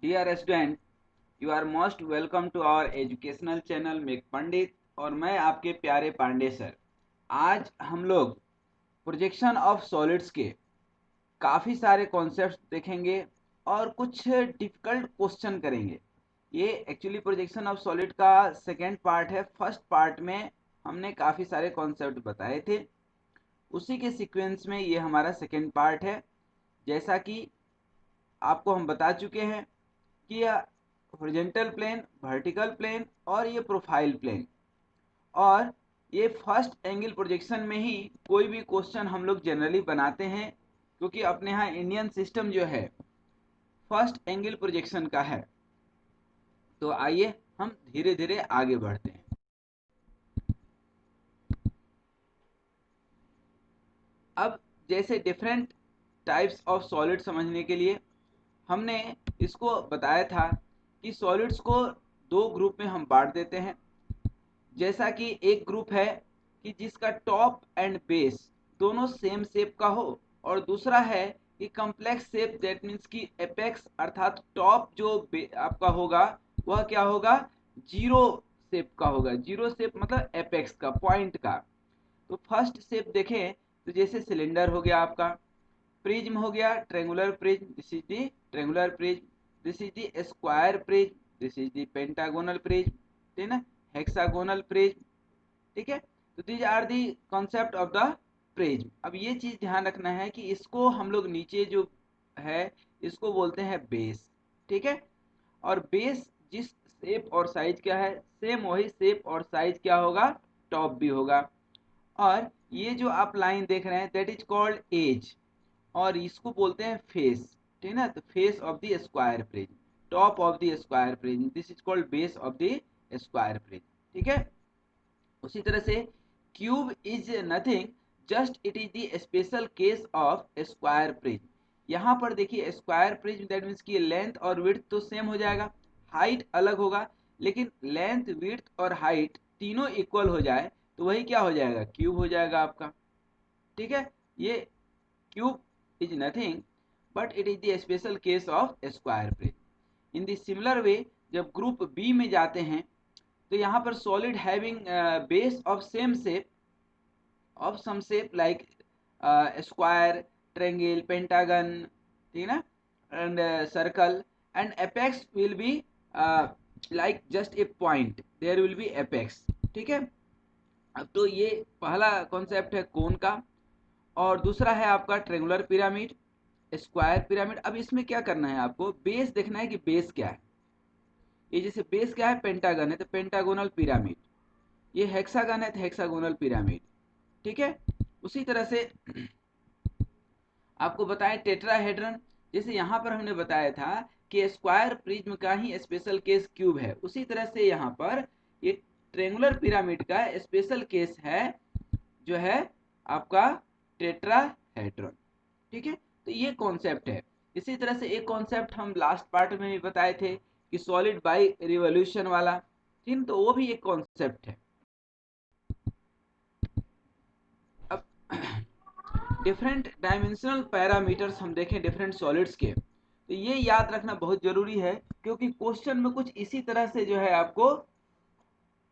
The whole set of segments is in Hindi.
Dear student, you are most welcome to our educational channel Mech Pandit. और मैं आपके प्यारे पांडे सर। आज हम लोग प्रोजेक्शन ऑफ सॉलिड्स के काफ़ी सारे कॉन्सेप्ट्स देखेंगे और कुछ डिफिकल्ट क्वेश्चन करेंगे। ये एक्चुअली प्रोजेक्शन ऑफ सॉलिड का सेकेंड पार्ट है। फर्स्ट पार्ट में हमने काफ़ी सारे कॉन्सेप्ट बताए थे, उसी के सीक्वेंस में ये हमारा सेकेंड पार्ट है। जैसा कि आपको हम बता चुके हैं कि यह हॉरिजॉन्टल प्लेन, वर्टिकल प्लेन और ये प्रोफाइल प्लेन, और ये फर्स्ट एंगल प्रोजेक्शन में ही कोई भी क्वेश्चन हम लोग जनरली बनाते हैं, क्योंकि अपने यहाँ इंडियन सिस्टम जो है फर्स्ट एंगल प्रोजेक्शन का है। तो आइए हम धीरे धीरे आगे बढ़ते हैं। अब जैसे डिफरेंट टाइप्स ऑफ सॉलिड समझने के लिए हमने इसको बताया था कि सॉलिड्स को दो ग्रुप में हम बांट देते हैं। जैसा कि एक ग्रुप है कि जिसका टॉप एंड बेस दोनों सेम शेप का हो, और दूसरा है कि कॉम्प्लेक्स शेप, दैट मीन्स कि एपेक्स अर्थात टॉप जो आपका होगा वह क्या होगा, जीरो शेप का होगा। जीरो शेप मतलब एपेक्स का, पॉइंट का। तो फर्स्ट शेप देखें तो जैसे सिलेंडर हो गया आपका, प्रिज्म हो गया, triangular prism, this is the triangular prism, this is the square prism, this is the pentagonal prism, ठीक है ना, हेक्सागोनल प्रिज्म। ठीक है, तो these are the concept of the prism. अब ये चीज ध्यान रखना है कि इसको हम लोग नीचे जो है इसको बोलते हैं बेस। ठीक है, और बेस जिस शेप और साइज क्या है, सेम वही शेप और साइज क्या होगा, टॉप भी होगा। और ये जो आप लाइन देख रहे हैं दैट इज कॉल्ड एज, और इसको बोलते हैं फेस। ठीक है ना, तो face of the square prism, top of the square prism, this is called base of the square prism. ठीक है, उसी तरह से cube is nothing, just it is the special case of square prism. यहाँ पर देखिए स्क्वायर प्रिज्म दैट मीन्स की लेंथ और विड्थ तो सेम हो जाएगा, हाइट अलग होगा, लेकिन लेंथ, विड्थ और हाइट तीनों इक्वल हो जाए तो वही क्या हो जाएगा, क्यूब हो जाएगा आपका। ठीक है, ये cube is nothing but it is the special case of square prism. In the similar way जब ग्रुप बी में जाते हैं तो यहाँ पर solid having base of same shape of some shape like square, triangle, pentagon, ठीक है ना, and circle, and apex will be like just a point, there will be apex. ठीक है, अब तो ये पहला कॉन्सेप्ट है कोन का, और दूसरा है आपका ट्रेंगुलर पिरामिड, स्क्वायर पिरामिड। अब इसमें क्या करना है, आपको बेस देखना है कि बेस क्या है। ये जैसे बेस क्या है, पेंटागन है तो पेंटागोनल पिरामिड, ये हेक्सागन है तो हेक्सागोनल पिरामिड। ठीक है, उसी तरह से आपको बताएं टेट्राहेड्रन, जैसे यहाँ पर हमने बताया था कि स्क्वायर प्रिज्म का ही स्पेशल केस क्यूब है, उसी तरह से यहाँ पर ये ट्रेंगुलर पिरामिड का स्पेशल केस है जो है आपका टेट्राहेड्रन। ठीक है, तो ये कॉन्सेप्ट है। इसी तरह से एक कॉन्सेप्ट हम लास्ट पार्ट में भी बताए थे कि सॉलिड बाई रिवोल्यूशन वाला, ठीक, तो वो भी एक कॉन्सेप्ट है। अब डिफरेंट डायमेंशनल पैरामीटर्स हम देखें डिफरेंट सॉलिड्स के, तो ये याद रखना बहुत जरूरी है, क्योंकि क्वेश्चन में कुछ इसी तरह से जो है आपको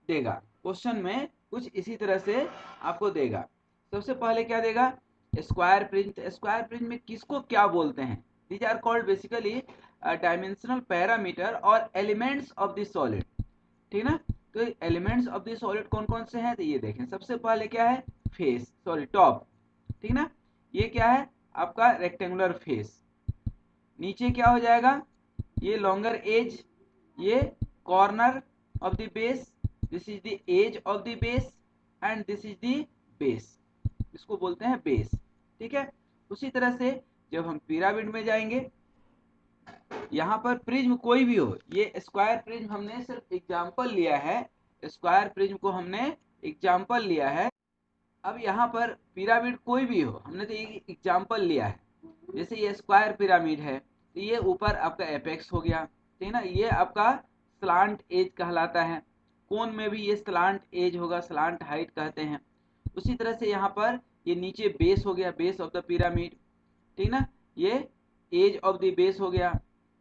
देगा। क्वेश्चन में कुछ इसी तरह से आपको देगा। सबसे पहले क्या देगा, स्क्वायर प्रिज्म। स्क्वायर प्रिज्म में किसको क्या बोलते हैं, these are called basically dimensional parameter और एलिमेंट्स ऑफ द सॉलिड। ठीक ना, तो एलिमेंट्स ऑफ द सॉलिड कौन कौन से हैं, तो ये देखें। सबसे पहले क्या है, फेस, सॉरी टॉप, ठीक ना, ये क्या है आपका रेक्टेंगुलर फेस। नीचे क्या हो जाएगा, ये लॉन्गर एज, ये corner of the base, this is the edge of the base, and this is the base, इसको बोलते हैं बेस। ठीक है, उसी तरह से जब हम पिरामिड में जाएंगे, यहाँ पर प्रिज्म कोई भी हो, ये स्क्वायर प्रिज्म हमने सिर्फ एग्जाम्पल लिया है, स्क्वायर प्रिज्म को हमने एग्जाम्पल लिया है। अब यहाँ पर पिरामिड कोई भी हो, हमने तो ये एग्जाम्पल लिया है। जैसे ये स्क्वायर पिरामिड है तो ये ऊपर आपका एपेक्स हो गया, ठीक है ना, ये आपका स्लांट एज कहलाता है। कोन में भी ये स्लांट एज होगा, स्लांट हाइट कहते हैं। उसी तरह से यहाँ पर ये नीचे बेस हो गया, बेस ऑफ द पिरामिड, ठीक ना, ये एज ऑफ द बेस हो गया।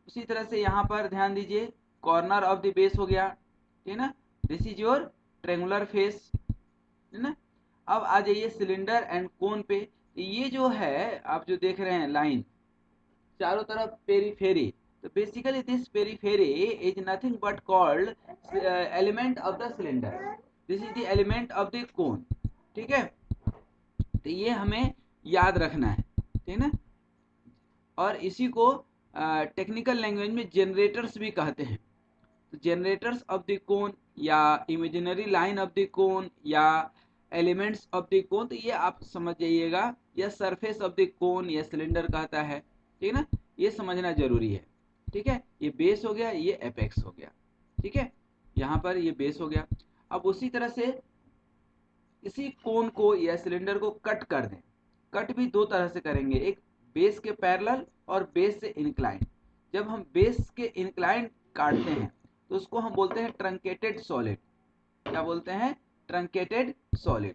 उसी तरह से यहाँ पर ध्यान दीजिए, कॉर्नर ऑफ द बेस हो गया, ठीक है ना, this is your triangular face, है ना। अब आ जाइए सिलेंडर एंड कोन पे। ये जो है आप जो देख रहे हैं लाइन चारों तरफ पेरीफेरी, तो basically this periphery is nothing but called element of the cylinder, this is the element of the cone, ठीक है। तो ये हमें याद रखना है, ठीक है ना। और इसी को टेक्निकल लैंग्वेज में जनरेटर्स भी कहते हैं। तो जनरेटर्स ऑफ द कोन या imaginary line of the cone या एलिमेंट्स ऑफ द कोन, तो ये आप समझ जाइएगा, या सरफेस ऑफ द कोन या सिलेंडर कहता है, ठीक है ना। ये समझना जरूरी है, ठीक है। ये बेस हो गया, ये एपेक्स हो गया, ठीक है। यहाँ पर ये बेस हो गया। अब उसी तरह से इसी कोन को या सिलेंडर को कट कर दें। कट भी दो तरह से करेंगे, एक बेस के पैरेलल और बेस से इंक्लाइन। जब हम बेस के इंक्लाइन काटते हैं तो उसको हम बोलते हैं ट्रंकेटेड सॉलिड। क्या बोलते हैं? Truncated solid.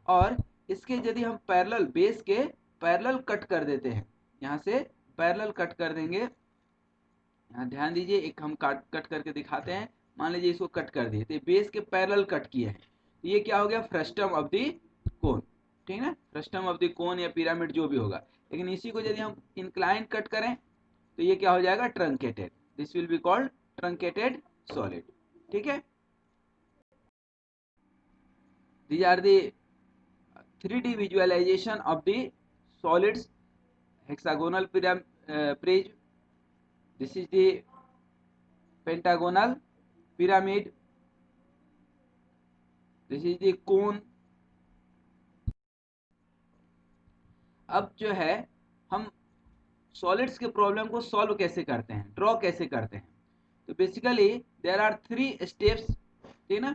और इसके यदि हम पैरेलल, बेस के पैरेलल कट कर देते हैं, यहाँ से पैरेलल कट कर देंगे, यहाँ ध्यान दीजिए, एक हम कट करके दिखाते हैं। मान लीजिए इसको कट कर दिए, तो बेस के पैरेलल कट किए हैं, तो ये क्या हो गया? फ्रस्टम ऑफ द कोन, ठीक है ना, फ्रस्टम ऑफ द कोन या पिरामिड जो भी होगा। लेकिन इसी को यदि हम इंक्लाइन कट करें तो ये क्या हो जाएगा? Truncated, this will be called truncated solid, ठीक है। These are the 3D visualization of the solids, hexagonal prism. This is the pentagonal pyramid. This is the cone. अब जो है हम सॉलिड्स के प्रॉब्लम को सॉल्व कैसे करते हैं, ड्रॉ कैसे करते हैं? तो बेसिकली देयर आर 3 स्टेप्स, ठीक ना।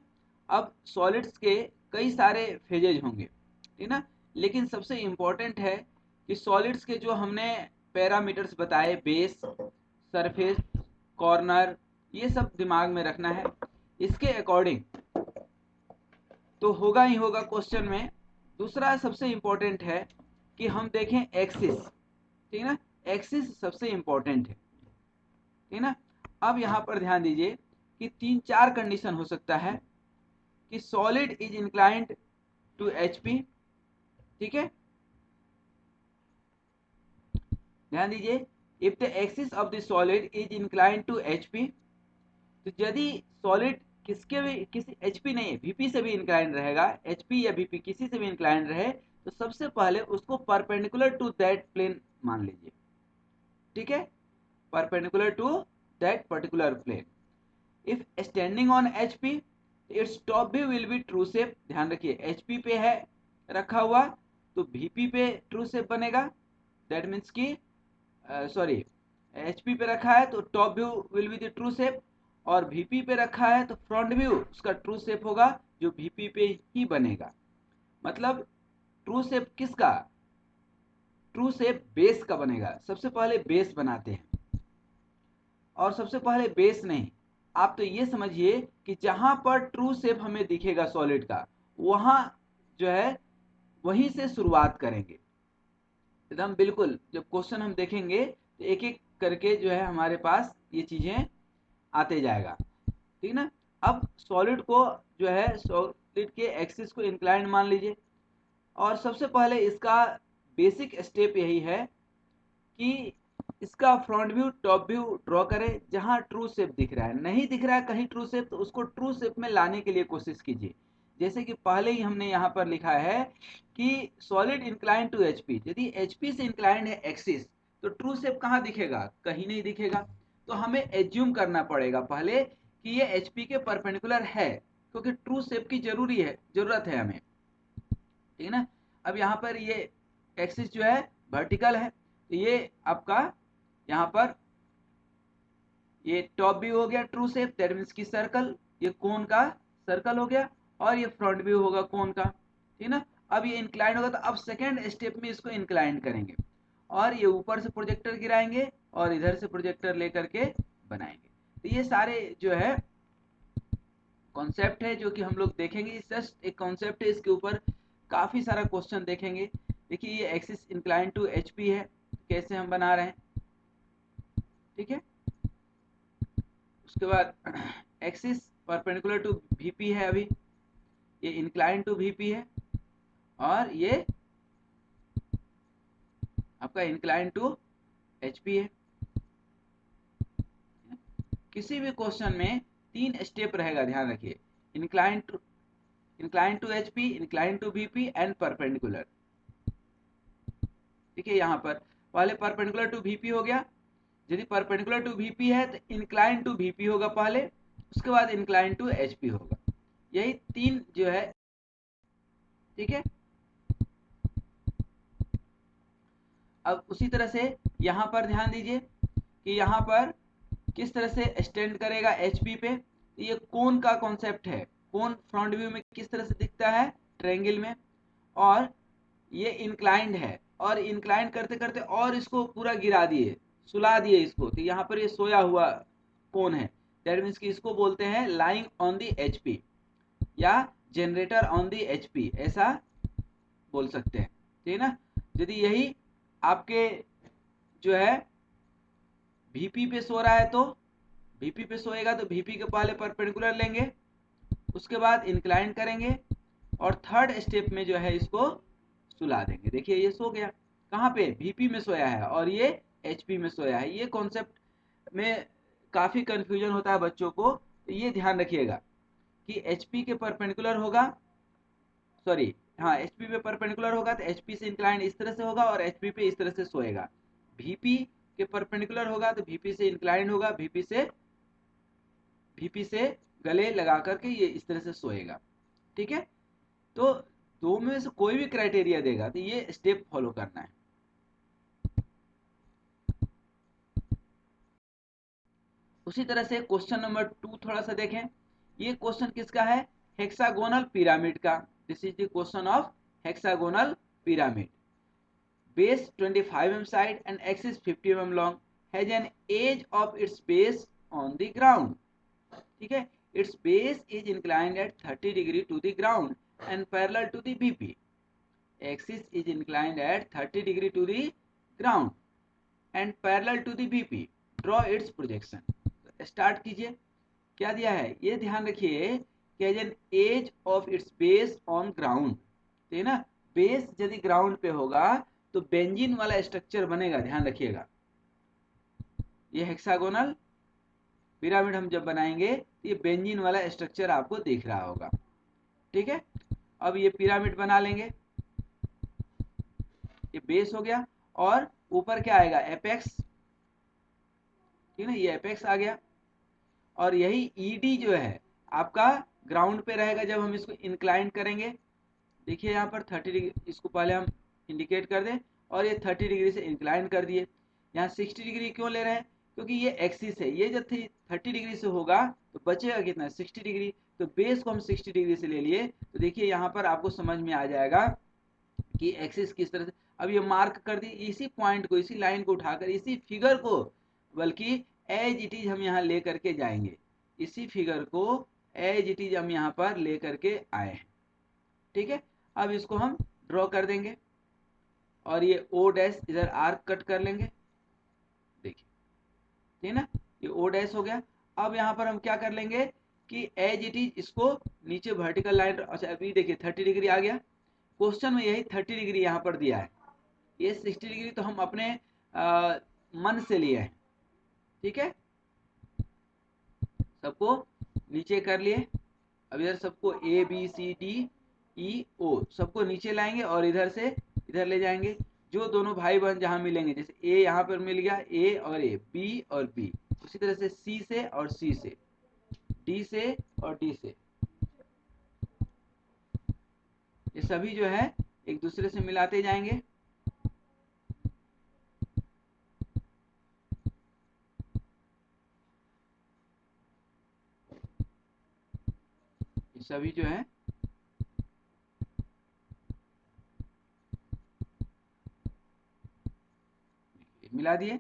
अब सॉलिड्स के कई सारे फेजेज होंगे, ठीक ना, लेकिन सबसे इम्पोर्टेंट है कि सॉलिड्स के जो हमने पैरामीटर्स बताए, बेस, सरफेस, कॉर्नर, ये सब दिमाग में रखना है। इसके अकॉर्डिंग तो होगा ही होगा क्वेश्चन में। दूसरा सबसे इम्पोर्टेंट है कि हम देखें एक्सिस, ठीक ना, एक्सिस सबसे इम्पोर्टेंट है, ठीक ना। अब यहाँ पर ध्यान दीजिए कि 3-4 कंडीशन हो सकता है कि solid is inclined to HP, ठीक है। ध्यान दीजिए, if the axis of the solid is inclined to HP, तो यदि सॉलिड किसके भी, किसी HP नहीं, VP से भी इंक्लाइंड रहेगा, HP या VP किसी से भी इंक्लाइंड रहे, तो सबसे पहले उसको परपेंडिकुलर टू दैट प्लेन मान लीजिए, ठीक है, perpendicular to that particular plane. If standing on HP, its top view will be true shape. ध्यान रखिए, HP पे है रखा हुआ तो VP पे ट्रू शेप बनेगा, दैट मीन्स कि सॉरी, HP पे रखा है तो top view will be the true shape, और VP पे रखा है तो फ्रंट व्यू उसका ट्रू शेप होगा जो VP पे ही बनेगा। मतलब ट्रू शेप किसका? ट्रू शेप बेस का बनेगा। सबसे पहले बेस बनाते हैं, और सबसे पहले बेस नहीं, आप तो ये समझिए कि जहां पर ट्रू शेप हमें दिखेगा सॉलिड का, वहां जो है वहीं से शुरुआत करेंगे एकदम बिल्कुल। जब क्वेश्चन हम देखेंगे तो एक एक करके जो है हमारे पास ये चीजें आते जाएगा, ठीक ना। अब सॉलिड को जो है, सॉलिड के एक्सिस को इंक्लाइंड मान लीजिए, और सबसे पहले इसका बेसिक स्टेप यही है कि इसका front view, top view draw करें। जहां ट्रू शेप दिख रहा है, नहीं दिख रहा है कहीं ट्रू शेप, तो उसको ट्रू शेप में लाने के लिए कोशिश कीजिए। जैसे कि पहले ही हमने यहाँ पर लिखा है कि सॉलिड इंक्लाइंड टू HP, यदि HP से इंक्लाइंड है एक्सिस, तो ट्रू शेप कहाँ दिखेगा? कहीं नहीं दिखेगा। तो हमें एज्यूम करना पड़ेगा पहले कि ये HP के परपेंडिकुलर है, क्योंकि ट्रू शेप की जरूरत है हमें, ठीक है ना। अब यहाँ पर ये एक्सिस जो है वर्टिकल है, तो ये आपका यहाँ पर ये टॉप व्यू हो गया ट्रू शेप, दैट मीन्स की सर्कल, ये कोन का सर्कल हो गया, और ये फ्रंट व्यू होगा कोन का, ठीक है ना। अब ये इंक्लाइन होगा, तो अब सेकेंड स्टेप में इसको इंक्लाइन करेंगे, और ये ऊपर से प्रोजेक्टर गिराएंगे और इधर से प्रोजेक्टर लेकर के बनाएंगे। तो ये सारे जो है कॉन्सेप्ट है जो कि हम लोग देखेंगे। जस्ट एक कॉन्सेप्ट है, इसके ऊपर काफ़ी सारा क्वेश्चन देखेंगे। देखिए ये एक्सिस इंक्लाइन टू HP है, कैसे हम बना रहे हैं, ठीक है। उसके बाद एक्सिस परपेंडिकुलर टू VP है, अभी ये इंक्लाइन टू VP है, और ये आपका इंक्लाइन टू HP है। किसी भी क्वेश्चन में 3 स्टेप रहेगा, ध्यान रखिए, incline to HP, incline to VP and perpendicular. देखिए यहाँ पर पहले परपेंडिकुलर टू VP हो गया, यदि परपेंडिकुलर टू VP है तो इंक्लाइन टू VP होगा पहले, उसके बाद इंक्लाइन टू HP होगा। यही 3 जो है, ठीक है। अब उसी तरह से यहाँ पर ध्यान दीजिए कि यहाँ पर किस तरह से स्टैंड करेगा HP पे। ये कोन का कॉन्सेप्ट है, कोन फ्रंट व्यू में किस तरह से दिखता है, ट्रायंगल में, और ये इंक्लाइंड है, और इंक्लाइंड करते करते और इसको पूरा गिरा दिए, सुला दिए इसको, तो यहाँ पर ये सोया हुआ कोन है। दैट मीन्स कि इसको बोलते हैं लाइंग ऑन दी HP या जनरेटर ऑन दी HP, ऐसा बोल सकते हैं, ठीक है ना। यदि यही आपके जो है VP पे सो रहा है तो VP पे सोएगा तो VP के पहले परपेंडिकुलर लेंगे, उसके बाद इंक्लाइन करेंगे, और थर्ड स्टेप में जो है इसको सुला देंगे। देखिए ये सो गया, कहाँ पे, VP में सोया है, और ये HP में सोया है। ये कॉन्सेप्ट में काफ़ी कंफ्यूजन होता है बच्चों को, तो ये ध्यान रखिएगा कि HP के परपेंडिकुलर होगा, सॉरी हाँ, HP पे परपेंडिकुलर होगा तो HP से इंक्लाइन इस तरह से होगा, और HP पे इस तरह से सोएगा। VP के परपेंडिकुलर होगा तो VP से इंक्लाइन होगा, VP से गले लगा करके ये इस तरह से सोएगा, ठीक है। तो दो में से कोई भी क्राइटेरिया देगा तो ये स्टेप फॉलो करना है। उसी तरह से क्वेश्चन नंबर 2 थोड़ा सा देखें। ये क्वेश्चन किसका है, हेक्सागोनल पिरामिड का। This is the question of hexagonal pyramid. Base 25 mm side and axis 50 mm long, has an edge of its base on the ground, ठीक है। Its base is inclined at 30 degree to the ground and parallel to the VP. Axis is inclined at 30 degree to the ground and parallel to the VP. Draw its projection. Start कीजिए। क्या दिया है, ये ध्यान रखिए कि as an edge of its base on ground, ठीक है ना। बेस यदि ग्राउंड पे होगा तो बेंजीन वाला स्ट्रक्चर बनेगा, ध्यान रखिएगा। ये हेक्सागोनल पिरामिड हम जब बनाएंगे तो ये बेंजीन वाला स्ट्रक्चर आपको दिख रहा होगा, ठीक है। अब ये पिरामिड बना लेंगे, ये बेस हो गया, और ऊपर क्या आएगा, एपेक्स, ठीक है ना, ये एपेक्स आ गया। और यही ED जो है आपका ग्राउंड पे रहेगा जब हम इसको इंक्लाइन करेंगे। देखिए यहाँ पर 30 डिग्री, इसको पहले हम इंडिकेट कर दें, और ये 30 डिग्री से इंक्लाइन कर दिए। यहाँ 60 डिग्री क्यों ले रहे हैं, क्योंकि ये एक्सिस है, ये जब 30 डिग्री से होगा तो बचेगा कितना, 60 डिग्री। तो बेस को हम 60 डिग्री से ले लिए, तो देखिए यहाँ पर आपको समझ में आ जाएगा कि एक्सिस किस तरह से। अब ये मार्क कर दी, इसी पॉइंट को, इसी लाइन को उठाकर, इसी फिगर को, बल्कि एज इट इज हम यहाँ ले करके जाएंगे, इसी फिगर को एज इट इज हम यहाँ पर ले करके आए हैं, ठीक है। अब इसको हम ड्रॉ कर देंगे, और ये O डैश इधर आर्क कट कर लेंगे, देखिए, ठीक है ना, ये O डैश हो गया। अब यहाँ पर हम क्या कर लेंगे कि एज इट इज इसको नीचे वर्टिकल लाइन, अच्छा अभी देखिए 30 डिग्री आ गया, क्वेश्चन में यही 30 डिग्री यहाँ पर दिया है, ये 60 डिग्री तो हम अपने मन से लिए हैं, ठीक है। सबको नीचे कर लिए। अब इधर सबको ABCDEO सबको नीचे लाएंगे, और इधर से इधर ले जाएंगे। जो दोनों भाई बहन जहाँ मिलेंगे, जैसे A यहाँ पर मिल गया, A और A, B और B, उसी तरह से C से और C से, D से और D से, ये सभी जो है एक दूसरे से मिलाते जाएंगे। ये सभी जो है मिला दिए।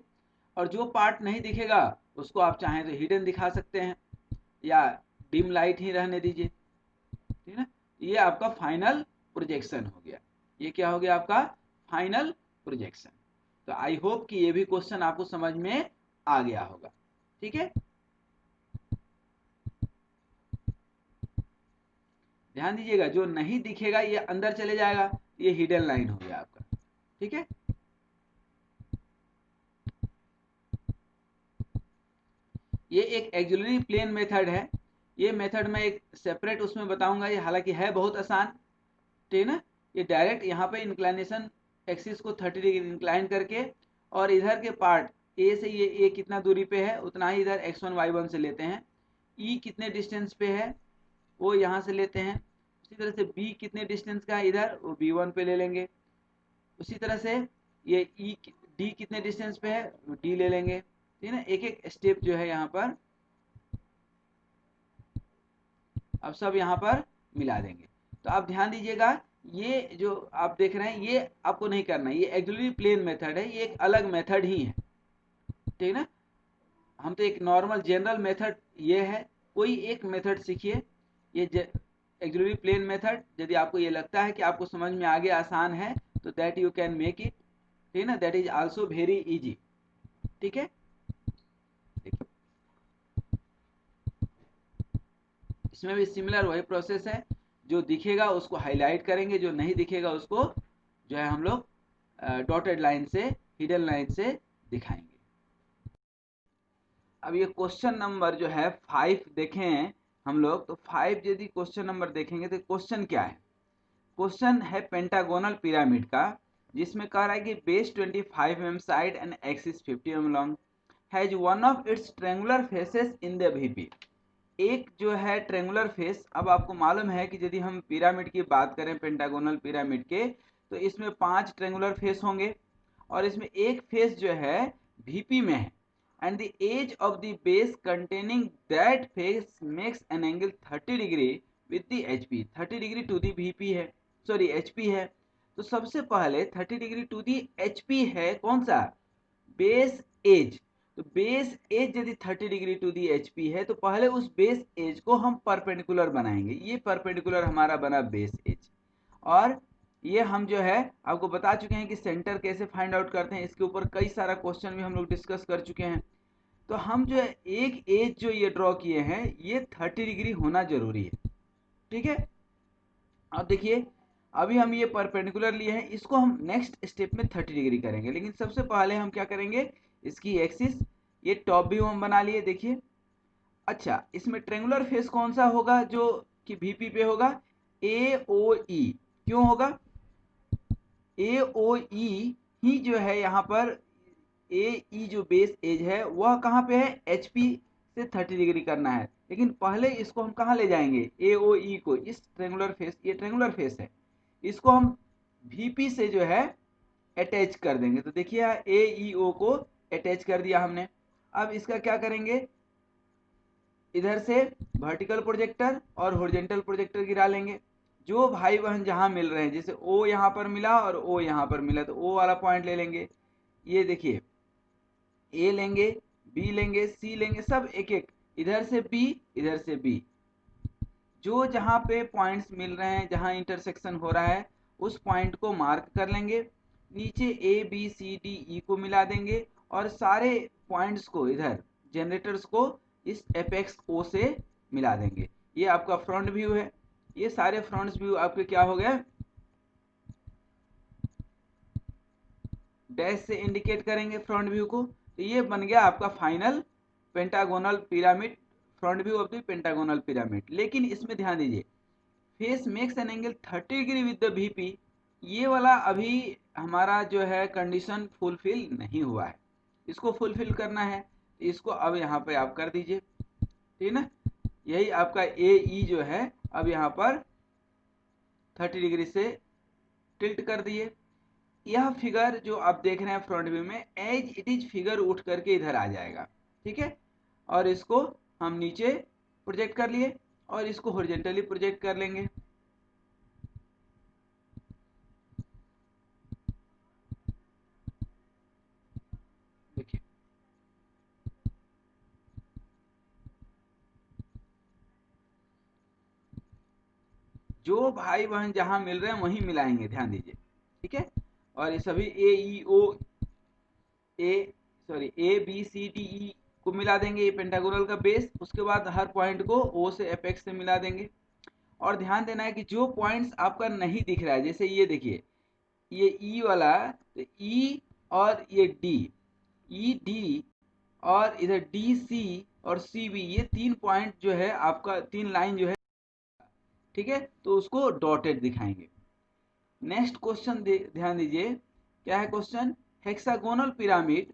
और जो पार्ट नहीं दिखेगा उसको आप चाहें तो हिडन दिखा सकते हैं, या डिम लाइट ही रहने दीजिए, ठीक है ना। ये आपका फाइनल प्रोजेक्शन हो गया, ये क्या हो गया आपका फाइनल प्रोजेक्शन। तो आई होप कि ये भी क्वेश्चन आपको समझ में आ गया होगा, ठीक है। ध्यान दीजिएगा, जो नहीं दिखेगा ये अंदर चले जाएगा, ये हिडन लाइन हो गया आपका। ठीक है, ये एक एक्सिलरी प्लेन मेथड है। ये मेथड मैं एक सेपरेट उसमें बताऊंगा, ये हालांकि है बहुत आसान। ठीक है ना, ये डायरेक्ट यहाँ पे इंक्लाइनेशन एक्सिस को 30 डिग्री इंक्लाइन करके, और इधर के पार्ट ए से ये ए कितना दूरी पे है उतना ही इधर x1 y1 से लेते हैं। ई कितने डिस्टेंस पे है वो यहाँ से लेते हैं। उसी तरह से बी कितने डिस्टेंस का है इधर, वो b1 पे ले लेंगे। उसी तरह से ये ई डी कितने डिस्टेंस पे है, वो डी ले लेंगे। ठीक है ना, एक एक स्टेप जो है यहाँ पर अब सब यहाँ पर मिला देंगे। तो आप ध्यान दीजिएगा, ये जो आप देख रहे हैं ये आपको नहीं करना है, ये एक्सिलरी प्लेन मेथड है, ये एक अलग मेथड ही है। ठीक है ना, हम तो एक नॉर्मल जनरल मेथड ये है, कोई एक मेथड सीखिए। ये एक्सिलरी प्लेन मेथड यदि आपको ये लगता है कि आपको समझ में आगे आसान है तो that you can make it. ठीक है ना, that is also very easy. ठीक है, इसमें भी सिमिलर वही प्रोसेस है, जो दिखेगा उसको हाईलाइट करेंगे, जो नहीं दिखेगा उसको जो है हम लोग डॉटेड लाइन से, हिडन लाइन से दिखाएंगे। अब ये क्वेश्चन नंबर जो है 5 देखें हम लोग, तो 5 यदि क्वेश्चन नंबर देखेंगे तो क्वेश्चन क्या है, क्वेश्चन है पेंटागोनल पिरामिड का, जिसमें कह रहा है कि base 25 mm side and axis 50 mm long has one of it's triangular faces in the VP. एक जो है ट्रेंगुलर फेस, अब आपको मालूम है कि यदि हम पिरामिड की बात करें पेंटागोनल पिरामिड के, तो इसमें 5 ट्रेंगुलर फेस होंगे, और इसमें एक फेस जो है वीपी में है, and the edge of the base containing that face makes an angle 30 degree with the HP. 30 degree to the VP है, सॉरी एचपी है। तो सबसे पहले 30 डिग्री टू दी एचपी है, कौन सा, बेस एज। तो बेस एज यदि 30 डिग्री टू दी एचपी है तो पहले उस बेस एज को हम परपेंडिकुलर बनाएंगे। ये परपेंडिकुलर हमारा बना बेस एज, और ये हम जो है आपको बता चुके हैं कि सेंटर कैसे फाइंड आउट करते हैं, इसके ऊपर कई सारा क्वेश्चन भी हम लोग डिस्कस कर चुके हैं। तो हम जो है एक एज जो ये ड्रॉ किए हैं ये 30 डिग्री होना जरूरी है। ठीक है, अब देखिए, अभी हम ये परपेंडिकुलर लिए हैं, इसको हम नेक्स्ट स्टेप में 30 डिग्री करेंगे, लेकिन सबसे पहले हम क्या करेंगे, इसकी एक्सिस, ये टॉप व्यू हम बना लिए। देखिए, अच्छा इसमें ट्रेंगुलर फेस कौन सा होगा जो कि वीपी पे होगा, ए ओ ई। क्यों होगा, ए ओ ई ही जो है यहाँ पर, ए ई जो बेस एज है वह कहाँ पे है, एच पी से 30 डिग्री करना है। लेकिन पहले इसको हम कहाँ ले जाएंगे, ए ओ ई को, इस ट्रेंगुलर फेस, ये ट्रेंगुलर फेस है, इसको हम वीपी से जो है अटैच कर देंगे। तो देखिए ए ई ओ को अटैच कर दिया हमने। अब इसका क्या करेंगे, इधर से वर्टिकल प्रोजेक्टर और हॉरिजॉन्टल प्रोजेक्टर गिरा लेंगे। जो भाई बहन जहां मिल रहे हैं, जैसे ओ यहाँ पर मिला और ओ यहाँ पर मिला, तो ओ वाला पॉइंट ले लेंगे। ये देखिए, ए लेंगे, बी लेंगे, सी लेंगे, सब एक एक, इधर से बी, इधर से बी, जो जहाँ पे पॉइंट्स मिल रहे हैं, जहाँ इंटरसेक्शन हो रहा है उस पॉइंट को मार्क कर लेंगे। नीचे ए बी सी डी ई को मिला देंगे, और सारे पॉइंट्स को इधर जनरेटर्स को इस एपेक्स ओ से मिला देंगे। ये आपका फ्रंट व्यू है, ये सारे फ्रंट व्यू आपके क्या हो गए, डैश से इंडिकेट करेंगे फ्रंट व्यू को। तो ये बन गया आपका final pentagonal pyramid, front view of the pentagonal pyramid. लेकिन इसमें ध्यान दीजिए, face makes an angle 30 degree with the VP, ये वाला अभी हमारा जो है कंडीशन फुलफिल नहीं हुआ है, इसको फुलफिल करना है। इसको अब यहाँ पे आप कर दीजिए। ठीक ना, यही आपका ए ई जो है अब यहाँ पर 30 डिग्री से टिल्ट कर दिए। यह फिगर जो आप देख रहे हैं फ्रंट व्यू में, एज इट इज फिगर उठ करके इधर आ जाएगा। ठीक है, और इसको हम नीचे प्रोजेक्ट कर लिए, और इसको हॉरिजॉन्टली प्रोजेक्ट कर लेंगे। देखिए, जो भाई बहन जहां मिल रहे हैं वहीं मिलाएंगे, ध्यान दीजिए। ठीक है, और ये सभी A E O, A sorry A B C D E को मिला देंगे, ये पेंटागोनल का बेस। उसके बाद हर पॉइंट को ओ से एपेक्स से मिला देंगे। और ध्यान देना है कि जो पॉइंट्स आपका नहीं दिख रहा है, जैसे ये देखिए ये ई वाला, तो ई और ये डी, ई डी और इधर डी सी और सी बी, ये 3 पॉइंट जो है आपका, 3 लाइन जो है, ठीक है, तो उसको डॉटेड दिखाएंगे। नेक्स्ट क्वेश्चन ध्यान दीजिए, क्या है question, hexagonal pyramid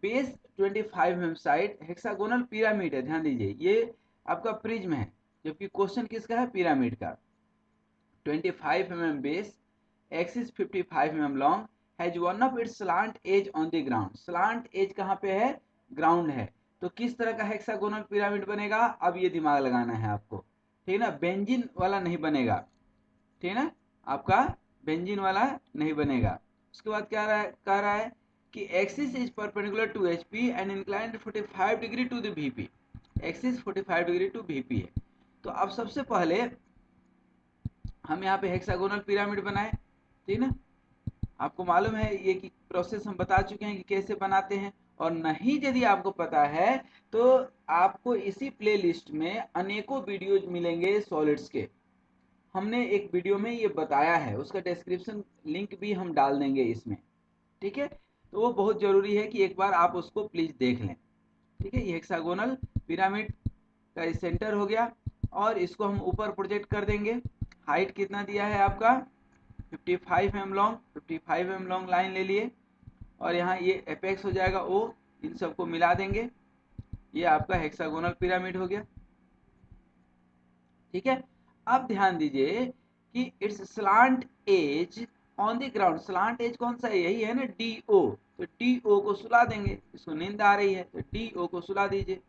base 25 mm side, hexagonal pyramid है, ध्यान दीजिए ये आपका प्रिज्म है, जबकि क्वेश्चन किसका है, पिरामिड का। 25 mm base, axis 55 mm long, has one of its slant edge on the ground. Slant edge कहाँ पे है, ग्राउंड है। तो किस तरह का हेक्सागोनल पिरामिड बनेगा, अब ये दिमाग लगाना है आपको, ठीक है ना, बेंजीन वाला नहीं बनेगा, ठीक है ना, आपका बेंजीन वाला नहीं बनेगा। उसके बाद क्या कह रहा है कि axis is perpendicular to H P and inclined 45 degree to the V P. Axis 45 degree to V P है। तो अब सबसे पहले हम यहाँ पे हेक्सागोनल पिरामिड बनाए, ठीक ना, आपको मालूम है ये कि प्रोसेस हम बता चुके हैं कि कैसे बनाते हैं। और नहीं यदि आपको पता है तो आपको इसी प्लेलिस्ट में अनेकों वीडियोज मिलेंगे सॉलिड्स के। हमने एक वीडियो में ये बताया है, उसका डिस्क्रिप्शन लिंक भी हम डाल देंगे इसमें, ठीक है। तो वो बहुत जरूरी है कि एक बार आप उसको प्लीज देख लें, ठीक है। ये हेक्सागोनल पिरामिड का सेंटर हो गया, और इसको हम ऊपर प्रोजेक्ट कर देंगे। हाइट कितना दिया है आपका, 55 mm long, 55 mm long line ले लिए, और यहाँ ये एपेक्स हो जाएगा ओ, इन सबको मिला देंगे, ये आपका हेक्सागोनल पिरामिड हो गया, ठीक है। अब ध्यान दीजिए कि its slant edge on the ground, slant edge कौन सा है, यही है ना, डी ओ, तो डी ओ को सुला देंगे, इसको नींद आ रही है तो डी ओ को सुला दीजिए,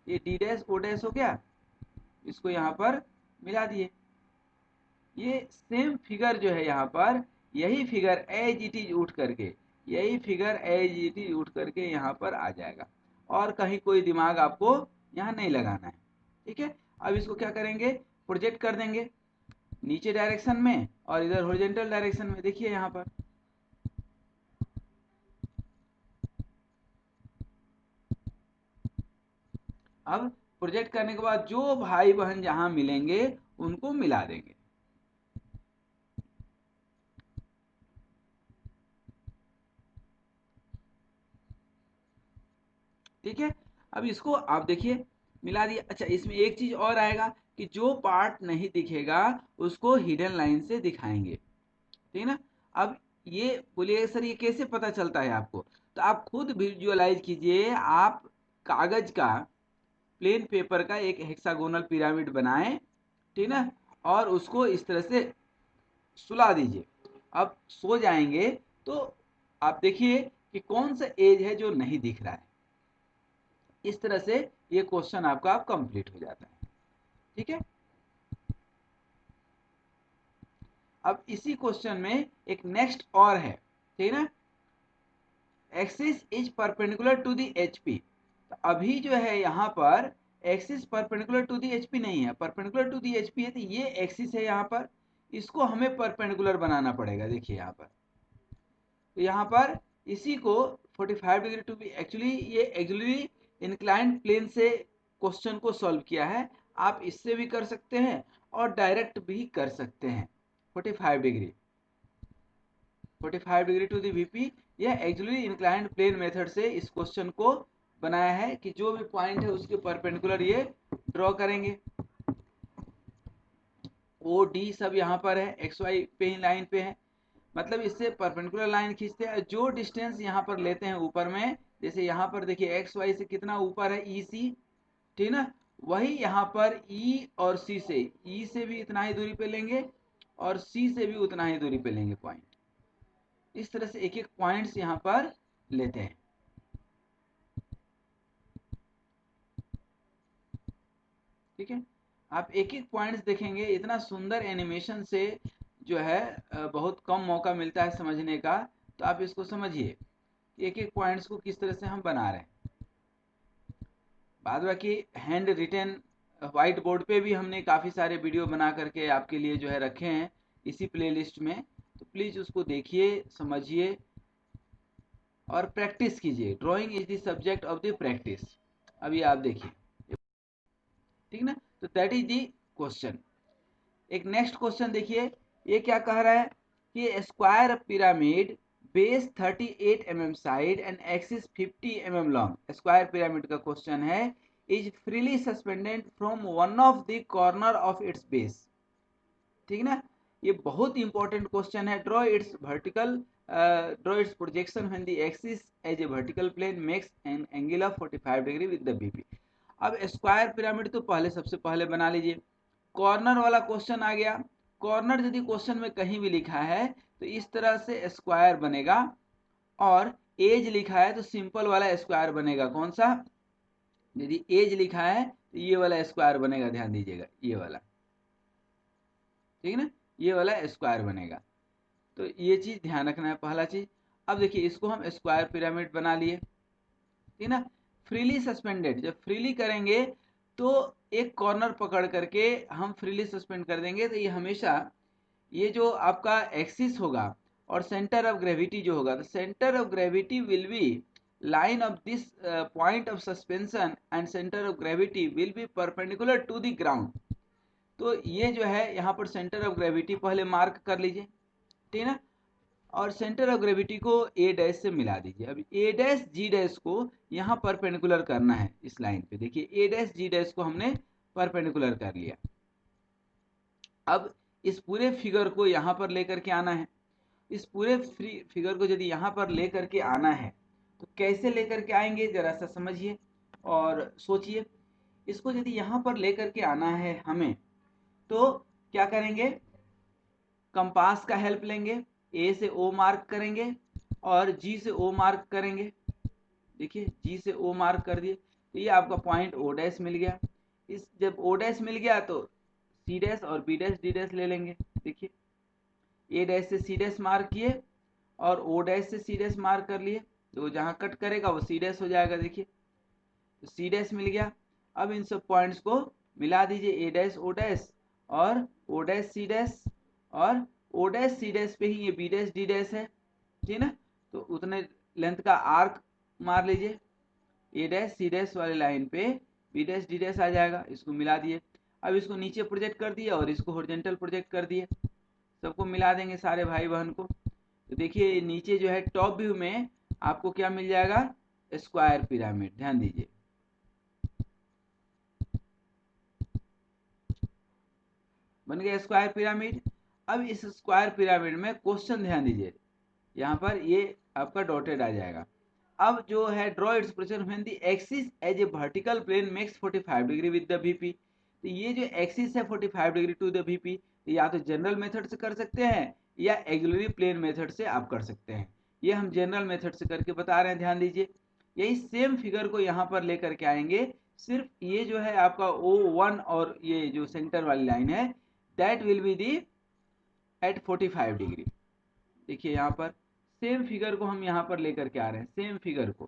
ये डी डैश ओ डैश हो गया, इसको यहाँ पर मिला दिए। ये सेम फिगर जो है यहाँ पर, यही फिगर एज इट इज उठ करके, यही फिगर एज इट इज उठ करके यहाँ पर आ जाएगा, और कहीं कोई दिमाग आपको यहाँ नहीं लगाना है, ठीक है। अब इसको क्या करेंगे, प्रोजेक्ट कर देंगे नीचे डायरेक्शन में, और इधर हॉरिजॉन्टल डायरेक्शन में, देखिए यहाँ पर। अब प्रोजेक्ट करने के बाद जो भाई बहन जहां मिलेंगे उनको मिला देंगे, ठीक है। अब इसको आप देखिए मिला दिया। अच्छा, इसमें एक चीज और आएगा कि जो पार्ट नहीं दिखेगा उसको हिडन लाइन से दिखाएंगे, ठीक है ना। अब ये बोलिए सर ये कैसे पता चलता है आपको, तो आप खुद विजुअलाइज कीजिए, आप कागज का, प्लेन पेपर का एक हेक्सागोनल पिरामिड बनाएं, ठीक ना, और उसको इस तरह से सुला दीजिए। अब सो जाएंगे तो आप देखिए कि कौन सा एज है जो नहीं दिख रहा है। इस तरह से ये क्वेश्चन आपका कंप्लीट हो जाता है, ठीक है। अब इसी क्वेश्चन में एक नेक्स्ट और है, ठीक है ना, axis is perpendicular to the HP. तो अभी जो है यहाँ पर axis perpendicular to the HP नहीं है, परपेंडिकुलर टू दी एचपी है, तो ये एक्सिस है यहाँ पर, इसको हमें परपेंडिकुलर बनाना पड़ेगा। देखिए यहाँ पर, तो यहाँ पर इसी को 45 डिग्री टू बी, एक्चुअली ये एक्चुअली इंक्लाइंड प्लेन से क्वेश्चन को सॉल्व किया है। आप इससे भी कर सकते हैं और डायरेक्ट भी कर सकते हैं। 45 degree, 45 degree to the VP, यह एक्चुअली इंक्लाइंड प्लेन मेथड से इस क्वेश्चन को बनाया है कि जो भी पॉइंट है उसके परपेंडिकुलर ये ड्रॉ करेंगे। ओ डी सब यहाँ पर है, एक्स वाई पे ही लाइन पे है, मतलब इससे परपेंडिकुलर लाइन खींचते हैं। जो डिस्टेंस यहाँ पर लेते हैं ऊपर में, जैसे यहाँ पर देखिए एक्स वाई से कितना ऊपर है, ई सी, ठीक ना, वही यहाँ पर ई और सी से, ई से भी इतना ही दूरी पे लेंगे और सी से भी उतना ही दूरी पे लेंगे पॉइंट। इस तरह से एक एक पॉइंट्स यहाँ पर लेते हैं, ठीक है। आप एक एक पॉइंट्स देखेंगे, इतना सुंदर एनिमेशन से जो है बहुत कम मौका मिलता है समझने का। तो आप इसको समझिए एक एक पॉइंट्स को किस तरह से हम बना रहे हैं। बाद बाकी हैंड रिटन व्हाइट बोर्ड पे भी हमने काफ़ी सारे वीडियो बना करके आपके लिए जो है रखे हैं इसी प्लेलिस्ट में, तो प्लीज़ उसको देखिए, समझिए और प्रैक्टिस कीजिए। Drawing is the subject of the practice. अभी आप देखिए, ठीक ना, तो दैट इज दी क्वेश्चन। एक नेक्स्ट क्वेश्चन देखिए, ये क्या कह रहा है कि square pyramid base 38 mm side and axis 50 mm long, square pyramid का क्वेश्चन है, is freely suspended from one of the corner of its base. ठीक ना, ये बहुत इंपॉर्टेंट क्वेश्चन है। Draw it's vertical draw its projection when the axis as a vertical plane makes an angle of 45 degree with the BP. अब स्क्वायर पिरामिड तो पहले सबसे पहले बना लीजिए। कॉर्नर वाला क्वेश्चन आ गया, कॉर्नर यदि क्वेश्चन में कहीं भी लिखा है तो इस तरह से स्क्वायर बनेगा, और एज लिखा है तो सिंपल वाला स्क्वायर बनेगा। कौन सा? यदि एज लिखा है तो ये वाला स्क्वायर बनेगा, ध्यान दीजिएगा, ये वाला, ठीक है ना, ये वाला स्क्वायर बनेगा। तो ये चीज ध्यान रखना है, पहला चीज। अब देखिए इसको हम स्क्वायर पिरामिड बना लिए, ठीक है ना। फ्रीली सस्पेंडेड, जब फ्रीली करेंगे तो एक कॉर्नर पकड़ करके हम फ्रीली सस्पेंड कर देंगे, तो ये हमेशा ये जो आपका एक्सिस होगा और सेंटर ऑफ ग्रेविटी जो होगा, तो centre of gravity will be line of this point of suspension and center of gravity will be perpendicular to the ground। तो ये जो है यहाँ पर सेंटर ऑफ ग्रेविटी पहले मार्क कर लीजिए, ठीक है ना, और सेंटर ऑफ ग्रेविटी को ए डैश से मिला दीजिए। अब ए डैश जी डैश को यहाँ परपेंडिकुलर करना है इस लाइन पे। देखिए ए डैश जी डैश को हमने परपेंडिकुलर कर लिया। अब इस पूरे फिगर को यहाँ पर लेकर के आना है। इस पूरे फिगर को यदि यहाँ पर लेकर के आना है तो कैसे लेकर के आएंगे, जरा सा समझिए और सोचिए। इसको यदि यहाँ पर लेकर के आना है हमें, तो क्या करेंगे, कंपास का हेल्प लेंगे, ए से ओ मार्क करेंगे और जी से ओ मार्क करेंगे। देखिए जी से ओ मार्क कर दिए तो ये आपका पॉइंट ओ डैश मिल गया। इस जब ओ डैश मिल गया तो सी डैश और बी डैश डी डैश ले लेंगे। देखिए ए डैश से सी डैश मार्क किए और ओ डैश से सी डैश मार्क कर लिए, तो जहाँ कट करेगा वो सी डैश हो जाएगा। देखिए तो सी डैश मिल गया। अब इन सब पॉइंट्स को मिला दीजिए, ए डैश ओ डैश और ओ डैश सी डैश, और ओ डैश सी डैश पे ही ये बी डैश डी डैश है, ठीक ना। तो उतने लेंथ का आर्क मार लीजिए, ए डैश सी डैश वाले लाइन पे बी डैश डी डैश आ जाएगा। इसको मिला दिए। अब इसको नीचे प्रोजेक्ट कर दिया और इसको हॉरिजॉन्टल प्रोजेक्ट कर दिए। सबको मिला देंगे सारे भाई बहन को। तो देखिए नीचे जो है टॉप व्यू में आपको क्या मिल जाएगा, स्क्वायर पिरामिड। ध्यान दीजिए, बन गया स्क्वायर पिरामिड। अब इस स्क्वायर पिरामिड में क्वेश्चन ध्यान दीजिए, यहाँ पर ये आपका डॉटेड आ जाएगा। अब जो है draw its projection when the axis as a vertical plane makes 45 degree with the VP. तो ये जो एक्सिस है 45 डिग्री टू द वीपी, या तो जनरल मेथड से कर सकते हैं या एक्सिलरी प्लेन मेथड से आप कर सकते हैं। ये हम जनरल मेथड से करके बता रहे हैं, ध्यान दीजिए। यही सेम फिगर को यहाँ पर लेकर के आएंगे, सिर्फ ये जो है आपका O1 और ये जो सेंटर वाली लाइन है that will be the at 45 degree. देखिए यहाँ पर सेम फिगर को हम यहाँ पर लेकर के आ रहे हैं, सेम फिगर को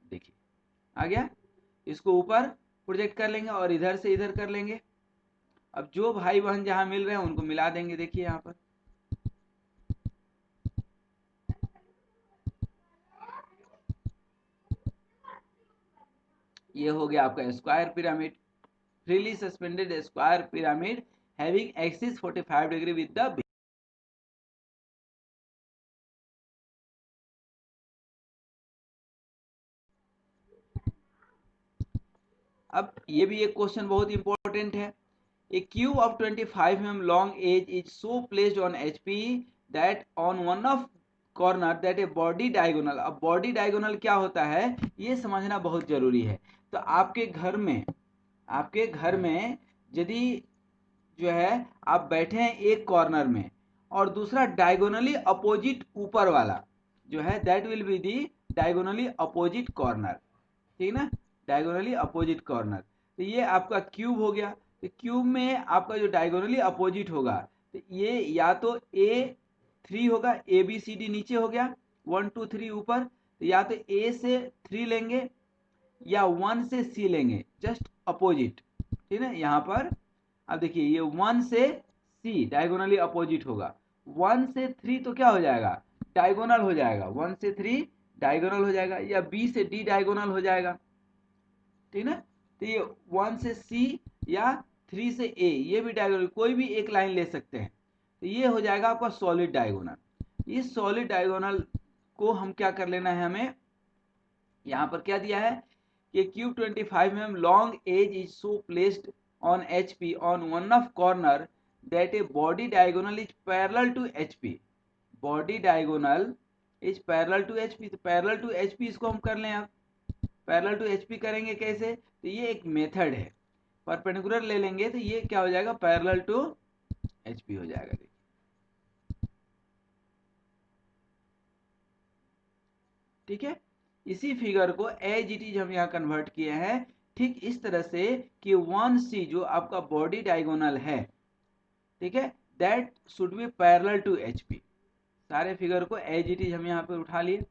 देखिए आ गया। इसको ऊपर प्रोजेक्ट कर लेंगे और इधर से इधर कर लेंगे। अब जो भाई बहन जहां मिल रहे हैं उनको मिला देंगे। देखिए यहाँ पर ये हो गया आपका square pyramid, freely suspended square pyramid having axis 45 degree with the. अब ये भी एक क्वेश्चन बहुत इंपॉर्टेंट है। A cube of 25 mm long edge is so placed on HP that on one of corner that a body diagonal. अब बॉडी डायगोनल क्या होता है ये समझना बहुत जरूरी है। तो आपके घर में यदि जो है आप बैठे हैं एक कॉर्नर में और दूसरा डायगोनली अपोजिट ऊपर वाला जो है that will be the diagonally opposite corner, ठीक ना, डायगोनली अपोजिट कॉर्नर। तो ये आपका क्यूब हो गया। तो क्यूब में आपका जो डायगोनली अपोजिट होगा तो ये या तो A3 होगा, ABCD नीचे हो गया, 1 2 3 ऊपर, तो या तो A से 3 लेंगे या 1 से C लेंगे, जस्ट अपोजिट, ठीक है। यहाँ पर अब देखिए ये 1 से C डायगोनली अपोजिट होगा, 1 से 3 तो क्या हो जाएगा, डायगोनल हो जाएगा, 1 से 3 डायगोनल हो जाएगा, या B से D डायगोनल हो जाएगा, ठीक ना। तो ये 1 से C या 3 से A, ये भी डायगोनल, कोई भी एक लाइन ले सकते हैं, तो ये हो जाएगा आपका सॉलिड डायगोनल। इस सॉलिड डायगोनल को हम क्या कर लेना है, हमें यहाँ पर क्या दिया है कि cube 25 mm long edge is so placed on HP on one of corner that a body diagonal is parallel to HP। Body diagonal is parallel to HP, तो पैरेलल टू HP इसको हम कर लें। अब पैरेलल टू HP करेंगे कैसे, तो ये एक मेथड है, परपेंडिकुलर ले लेंगे तो ये क्या हो जाएगा, पैरेलल टू HP हो जाएगा। देखिए ठीक है, इसी फिगर को एज इट इज हम यहाँ कन्वर्ट किए हैं, ठीक इस तरह से कि 1C जो आपका बॉडी डायगोनल है, ठीक है, that should be parallel to HP। सारे फिगर को एज इट इज हम यहाँ पे उठा लिए।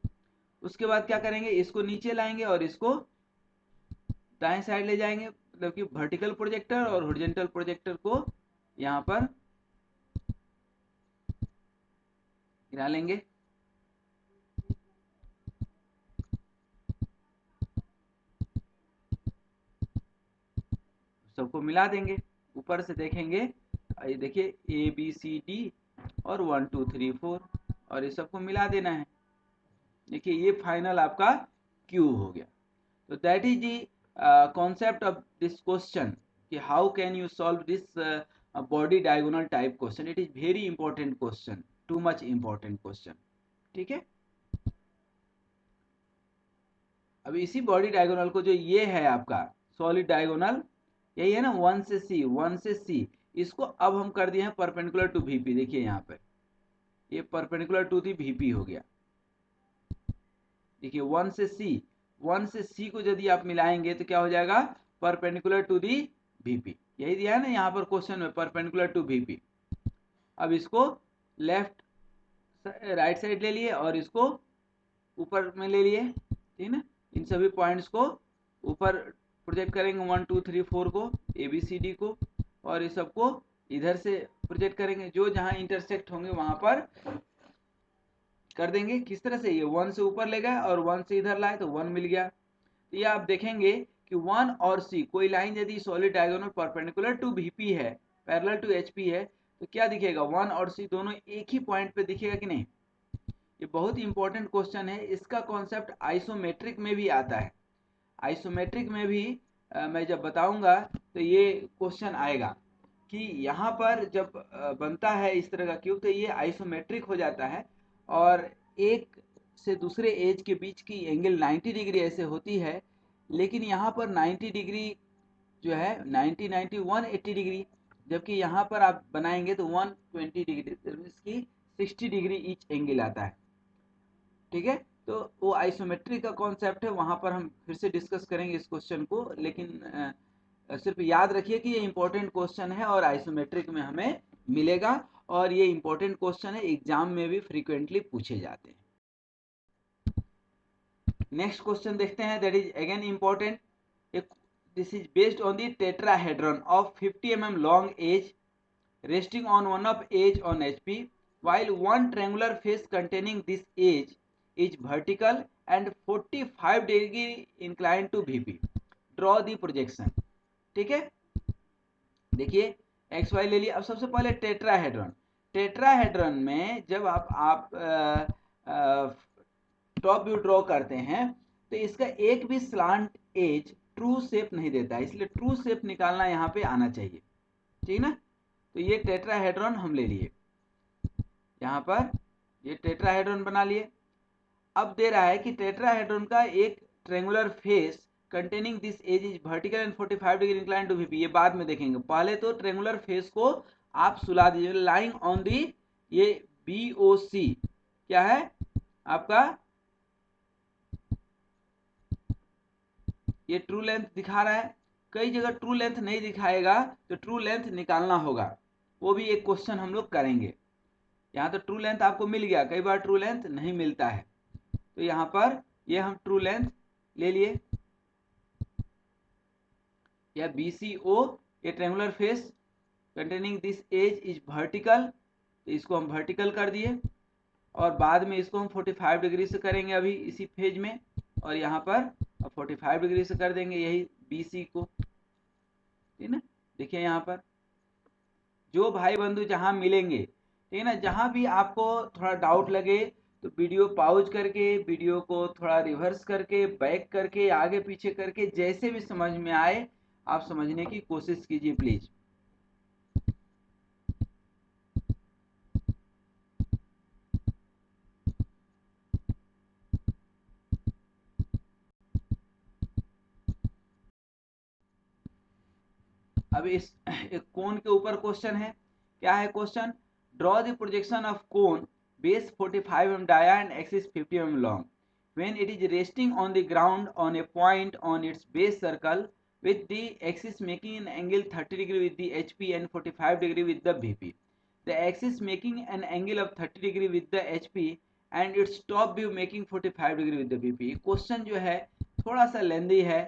उसके बाद क्या करेंगे, इसको नीचे लाएंगे और इसको दाएं साइड ले जाएंगे, मतलब कि वर्टिकल प्रोजेक्टर और हॉरिजॉन्टल प्रोजेक्टर को यहाँ पर गिरा लेंगे। सबको मिला देंगे, ऊपर से देखेंगे, ये देखिए ABCD और 1 2 3 4 और ये सबको मिला देना है। देखिए ये फाइनल आपका क्यूब हो गया। तो that is the concept of this question कि how can you solve this body diagonal type question. It is very important question, too much important question. ठीक है, अब इसी बॉडी डायगोनल को जो ये है आपका सॉलिड डायगोनल, यही है ना 1 से C, इसको अब हम कर दिए हैं परपेंडिकुलर टू VP। देखिए यहाँ पे ये परपेंडिकुलर टू दी VP हो गया। देखिए 1 से C को यदि आप मिलाएंगे तो क्या हो जाएगा, परपेंडिकुलर टू दी VP। यही दिया है ना यहाँ पर क्वेश्चन में, परपेंडिकुलर टू VP। अब इसको लेफ्ट राइट साइड ले लिए और इसको ऊपर में ले लिए, ठीक है ना। इन सभी पॉइंट्स को ऊपर प्रोजेक्ट करेंगे, 1 2 3 4 को, ABCD को, और ये सबको इधर से प्रोजेक्ट करेंगे, जो जहां इंटरसेक्ट होंगे वहां पर कर देंगे। किस तरह से, ये 1 से ऊपर ले गए और 1 से इधर लाए तो 1 मिल गया। तो ये आप देखेंगे कि 1 और C कोई लाइन यदि solid diagonal perpendicular to VP है, पैरेलल टू HP है, तो क्या दिखेगा, 1 और C दोनों एक ही पॉइंट पे दिखेगा कि नहीं। ये बहुत ही इंपॉर्टेंट क्वेश्चन है। इसका कॉन्सेप्ट आइसोमेट्रिक में भी आता है। आइसोमेट्रिक में भी मैं जब बताऊंगा तो ये क्वेश्चन आएगा कि यहाँ पर जब बनता है इस तरह का क्यूब, तो ये आइसोमेट्रिक हो जाता है और एक से दूसरे एज के बीच की एंगल 90 डिग्री ऐसे होती है, लेकिन यहाँ पर 90 डिग्री जो है 90 90 180 डिग्री, जबकि यहाँ पर आप बनाएंगे तो 120 डिग्री, इसकी 60 डिग्री ईच एंगल आता है। ठीक है, तो वो आइसोमेट्रिक का कॉन्सेप्ट है, वहां पर हम फिर से डिस्कस करेंगे इस क्वेश्चन को, लेकिन सिर्फ याद रखिए कि ये इंपॉर्टेंट क्वेश्चन है और आइसोमेट्रिक में हमें मिलेगा, और ये इंपॉर्टेंट क्वेश्चन है, एग्जाम में भी फ्रीक्वेंटली पूछे जाते हैं। नेक्स्ट क्वेश्चन देखते हैं, that is again important. This is based on the tetrahedron of 50 mm long edge resting on one of edge on HP, while one triangular face containing this edge is vertical and 45 degree inclined to VP. Draw the projection. ठीक है, देखिए एक्स वाई ले लिया। अब सबसे पहले टेट्राहेड्रन, टेट्राहेड्रन में जब आप टॉप व्यू ड्रॉ करते हैं तो इसका एक भी स्लांट एज ट्रू शेप नहीं देता है, इसलिए ट्रू शेप निकालना यहाँ पे आना चाहिए, ठीक ना। तो ये टेट्राहेड्रन हम ले लिए, यहाँ पर ये टेट्राहेड्रन बना लिए। अब दे रहा है कि टेट्राहेड्रन का एक triangular face containing this edge is vertical and 45 degree incline to VP। ये बाद में देखेंगे, पहले तो ट्रायंगुलर फेस को आप सुला दीजिए, लाइंग ऑन दी ये BOC क्या है आपका, ये ट्रू लेंथ दिखा रहा है। कई जगह ट्रू लेंथ नहीं दिखाएगा तो ट्रू लेंथ निकालना होगा, वो भी एक क्वेश्चन हम लोग करेंगे। यहाँ तो ट्रू लेंथ आपको मिल गया, कई बार ट्रू लेंथ नहीं मिलता है, तो यहाँ पर ये हम ट्रू लेंथ ले लिए। यह BCO ये triangular face containing this edge is vertical, तो इसको हम वर्टिकल कर दिए, और बाद में इसको हम 45 डिग्री से करेंगे अभी इसी फेज में, और यहाँ पर 45 डिग्री से कर देंगे यही BC को, ठीक ना। देखिए यहाँ पर जो भाई बंधु जहां मिलेंगे, ठीक है ना, जहां भी आपको थोड़ा डाउट लगे तो वीडियो पॉज करके, वीडियो को थोड़ा रिवर्स करके, बैक करके, आगे पीछे करके, जैसे भी समझ में आए आप समझने की कोशिश कीजिए प्लीज। अब इस एक कोन के ऊपर क्वेश्चन है, क्या है question? Draw the projection of cone base 45 mm dia and axis 50 mm long when it is resting on the ground on a point on its base circle with the axis making an angle 30 degree with the HP and 45 degree with the VP. The axis making an angle of 30 degree with the HP and its top view making 45 degree with the VP. Question जो है थोड़ा सा लेंदी है,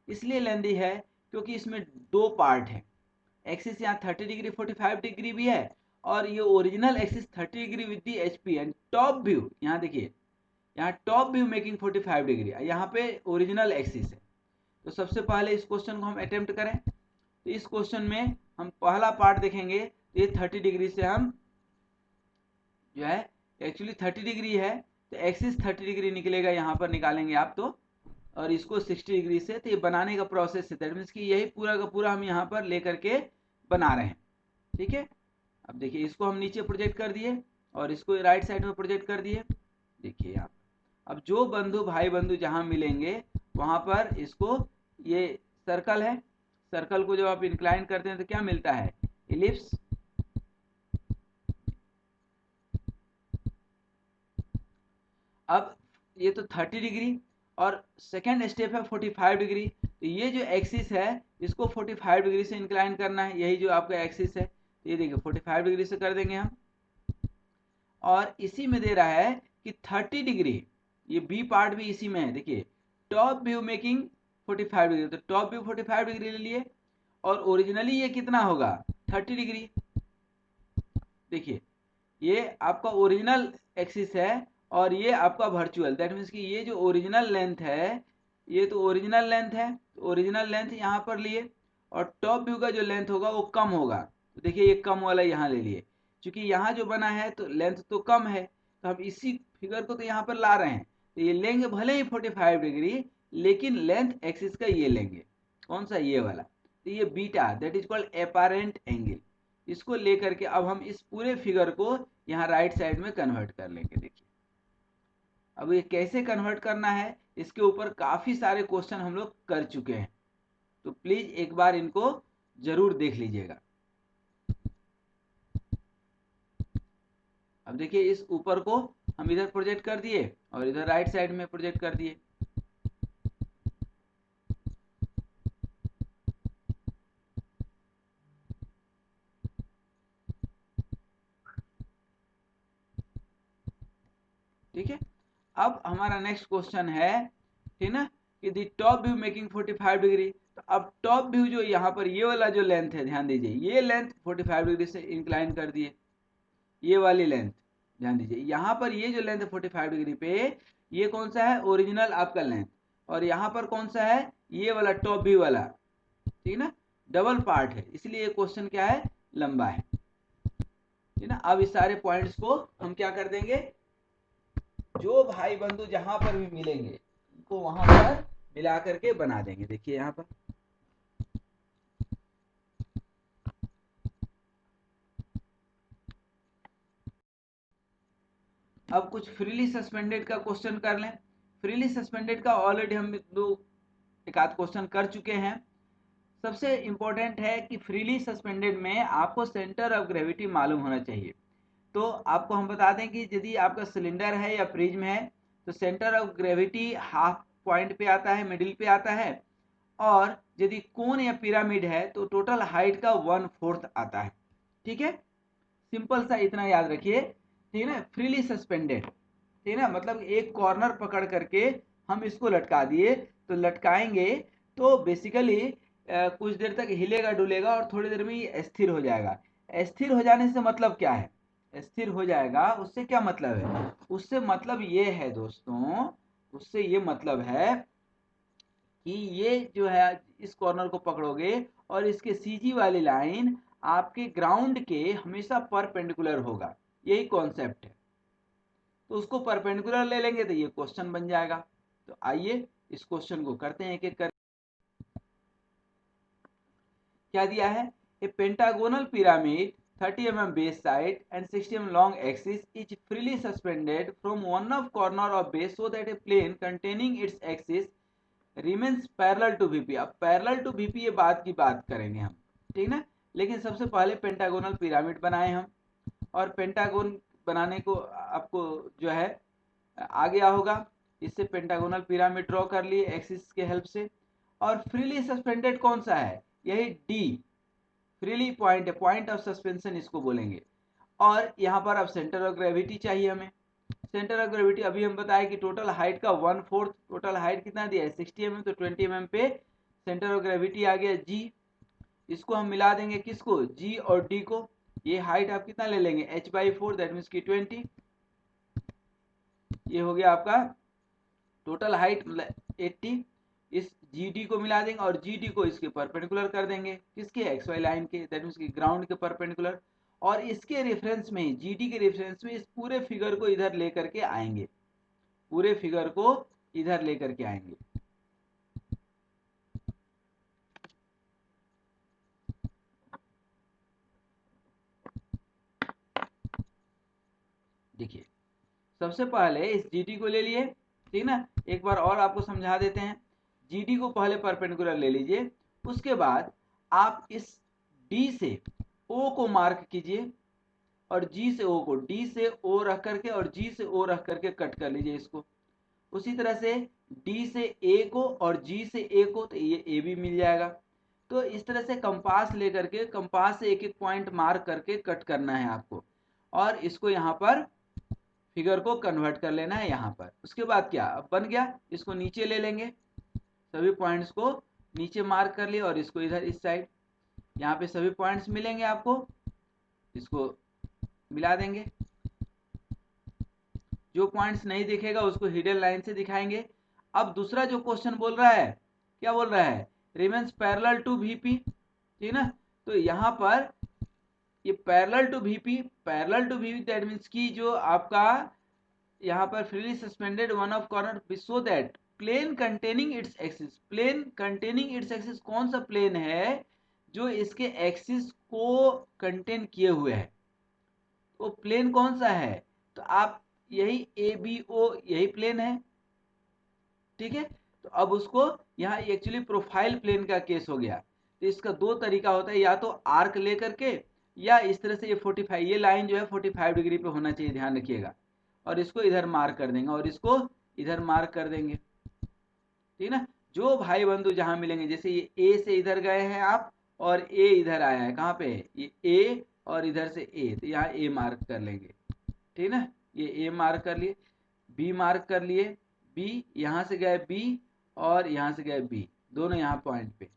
इसलिए लेंदी है क्योंकि इसमें दो पार्ट है। एक्सिस यहाँ 30 डिग्री 45 डिग्री भी है और ये original axis 30 degree with the HP and top view, यहाँ देखिए यहाँ टॉप व्यू मेकिंग 45 डिग्री, यहाँ पे ओरिजिनल एक्सिस है। तो सबसे पहले इस क्वेश्चन को हम अटेम्प्ट करें। तो इस क्वेश्चन में हम पहला पार्ट देखेंगे, तो ये 30 डिग्री से हम जो है एक्चुअली 30 डिग्री है तो एक्सिस 30 डिग्री निकलेगा, यहाँ पर निकालेंगे आप तो, और इसको 60 डिग्री से, तो ये बनाने का प्रोसेस है। दैट मीन्स कि यही पूरा का पूरा हम यहाँ पर लेकर के बना रहे हैं, ठीक है। अब देखिए इसको हम नीचे प्रोजेक्ट कर दिए और इसको राइट साइड में प्रोजेक्ट कर दिए। देखिए यहाँ अब जो बंधु भाई बंधु जहाँ मिलेंगे वहाँ पर इसको, ये सर्कल है, सर्कल को जब आप इंक्लाइन करते हैं तो क्या मिलता है? इलिप्स। अब ये तो 30 डिग्री और सेकेंड स्टेप है 45 डिग्री। तो ये जो एक्सिस है इसको 45 डिग्री से इंक्लाइन करना है, यही जो आपका एक्सिस है। ये देखिए 45 डिग्री से कर देंगे हम, और इसी में दे रहा है कि 30 डिग्री, ये बी पार्ट भी इसी में है। देखिए टॉप व्यू मेकिंग 45 डिग्री, तो टॉप व्यू 45 डिग्री ले लिए और ओरिजिनली ये कितना होगा? 30 डिग्री। देखिए ये आपका ओरिजिनल एक्सिस है और ये आपका वर्चुअल, दैट मीन्स कि ये जो ओरिजिनल लेंथ है, ये तो ओरिजिनल लेंथ है, तो ओरिजिनल लेंथ यहाँ पर लिए और टॉप व्यू का जो लेंथ होगा वो कम होगा। तो देखिए ये कम वाला यहाँ ले लिए, क्योंकि यहाँ जो बना है तो लेंथ तो कम है, तो हम इसी फिगर को तो यहाँ पर ला रहे हैं। तो ये लेंगे भले ही 45 डिग्री, लेकिन लेंथ एक्सिस का ये लेंगे, कौन सा? ये वाला। तो ये beta, that is called apparent angle. इसको लेकर के अब हम इस पूरे फिगर को यहाँ राइट साइड में कन्वर्ट कर लेंगे। देखिए अब ये कैसे कन्वर्ट करना है, इसके ऊपर काफ़ी सारे क्वेश्चन हम लोग कर चुके हैं, तो प्लीज़ एक बार इनको ज़रूर देख लीजिएगा। अब देखिए इस ऊपर को हम इधर प्रोजेक्ट कर दिए और इधर राइट साइड में प्रोजेक्ट कर दिए। ठीक है, अब हमारा नेक्स्ट क्वेश्चन है, ठीक ना, कि दी टॉप व्यू मेकिंग 45 डिग्री। तो अब टॉप व्यू जो यहाँ पर ये वाला जो लेंथ है, ध्यान दीजिए ये लेंथ 45 डिग्री से इंक्लाइन कर दिए, ये वाली लेंथ ध्यान दीजिए। यहाँ पर ये जो लेंथ है 45 डिग्री पे, ये कौन सा है? ओरिजिनल आपका लेंथ। और यहाँ पर कौन सा है? ये वाला टॉप व्यू वाला, ठीक ना, डबल पार्ट है, इसलिए ये क्वेश्चन क्या है? लंबा है, ठीक ना। अब इस सारे पॉइंट्स को हम क्या कर देंगे, जो भाई बंधु जहां पर भी मिलेंगे उनको वहां पर मिला करके बना देंगे। देखिए यहाँ पर अब कुछ फ्रीली सस्पेंडेड का क्वेश्चन कर लें। फ्रीली सस्पेंडेड का ऑलरेडी हम एक आध क्वेश्चन कर चुके हैं। सबसे इंपॉर्टेंट है कि फ्रीली सस्पेंडेड में आपको सेंटर ऑफ ग्रेविटी मालूम होना चाहिए। तो आपको हम बता दें कि यदि आपका सिलेंडर है या प्रिज्म है तो centre of gravity half point पे आता है, मिडिल पे आता है, और यदि कोन या पिरामिड है तो टोटल हाइट का 1/4 आता है। ठीक है, सिंपल सा इतना याद रखिए, ठीक है ना। फ्रीली सस्पेंडेड, ठीक है ना, मतलब एक कॉर्नर पकड़ करके हम इसको लटका दिए, तो लटकाएंगे तो बेसिकली कुछ देर तक हिलेगा डुलेगा और थोड़ी देर में ये स्थिर हो जाएगा। स्थिर हो जाने से मतलब क्या है? स्थिर हो जाएगा उससे क्या मतलब है? उससे मतलब ये है दोस्तों, उससे ये मतलब है कि ये जो है इस कॉर्नर को पकड़ोगे और इसके सीजी वाली लाइन आपके ग्राउंड के हमेशा परपेंडिकुलर होगा, यही कॉन्सेप्ट है। तो उसको परपेंडिकुलर ले लेंगे तो ये क्वेश्चन बन जाएगा। तो आइए इस क्वेश्चन को करते हैं एक एक कर। क्या दिया है? ए pentagonal pyramid 30 mm base side and 60 mm long axis is freely suspended from one of corner of base so that a plane containing its axis remains parallel to VP। अब parallel to VP ये बात की बात करेंगे हम, ठीक ना। लेकिन सबसे पहले पेंटागोनल पिरामिड बनाए हम, और पेंटागोन बनाने को आपको जो है आ गया होगा। इससे पेंटागोनल पिरामिड ड्रॉ कर लिए एक्सिस के हेल्प से। और फ्रीली सस्पेंडेड कौन सा है? यही डी, फ्रीली पॉइंट है, पॉइंट ऑफ सस्पेंशन इसको बोलेंगे। और यहाँ पर अब सेंटर ऑफ ग्रेविटी चाहिए हमें। सेंटर ऑफ ग्रेविटी अभी हम बताए कि टोटल हाइट का 1/4, टोटल हाइट कितना दिया है 60 mm, तो 20 mm पे सेंटर ऑफ ग्रेविटी आ गया जी। इसको हम मिला देंगे किसको? जी और डी को। ये हाइट आप कितना ले लेंगे? h/4, दैट मीन्स की 20। ये हो गया आपका टोटल हाइट मतलब 80। इस GD को मिला देंगे और GD को इसके परपेंडिकुलर कर देंगे, किसके? XY लाइन के, दैट मीन्स की ग्राउंड के परपेंडिकुलर। और इसके रेफरेंस में, GD के रेफरेंस में इस पूरे फिगर को इधर लेकर के आएंगे, पूरे फिगर को इधर लेकर के आएंगे। देखिए सबसे पहले इस GD को ले लिए, ठीक ना। एक बार और आपको समझा देते हैं। GD को पहले परपेंडिकुलर ले लीजिए, उसके बाद आप इस D से O को मार्क कीजिए और G से O को, D से O रख करके और G से O रख करके कट कर लीजिए इसको। उसी तरह से D से A को और G से A को, तो ये A भी मिल जाएगा। तो इस तरह से कंपास लेकर के, कंपास से एक एक पॉइंट मार्क करके कट करना है आपको, और इसको यहाँ पर फिगर को कन्वर्ट कर लेना है यहाँ पर। उसके बाद क्या, अब बन गया, इसको नीचे ले लेंगे, सभी पॉइंट्स को नीचे मार्क कर लिए और इसको इधर इस साइड, यहाँ पे सभी पॉइंट्स मिलेंगे आपको, इसको मिला देंगे। जो पॉइंट्स नहीं दिखेगा उसको हिडन लाइन से दिखाएंगे। अब दूसरा जो क्वेश्चन बोल रहा है, क्या बोल रहा है? रिमेन्स पैरेलल टू VP, ठीक ना। तो यहाँ पर ये parallel to VP, parallel to VP that means की जो आपका यहाँ पर freely suspended one of corner so that plane containing its axis. Plane containing its axis कौन सा प्लेन है? जो इसके एक्सिस को कंटेन किए हुए है, वो प्लेन कौन सा है? तो आप यही ABO, यही प्लेन है, ठीक है। तो अब उसको यहाँ एक्चुअली प्रोफाइल प्लेन का केस हो गया। तो इसका दो तरीका होता है, या तो आर्क लेकर के, या इस तरह से ये 45, ये लाइन जो है 45 डिग्री पे होना चाहिए, ध्यान रखिएगा। और इसको इधर मार्क कर देंगे और इसको इधर मार्क कर देंगे, ठीक ना। जो भाई बंधु जहां मिलेंगे, जैसे ये ए से इधर गए हैं आप और ए इधर आया है, कहाँ पे? ये ए और इधर से ए, तो यहाँ ए मार्क कर लेंगे, ठीक ना। ये ए मार्क कर लिए, बी मार्क कर लिए, बी यहाँ से गए बी और यहाँ से गए बी, दोनों यहाँ पॉइंट पे।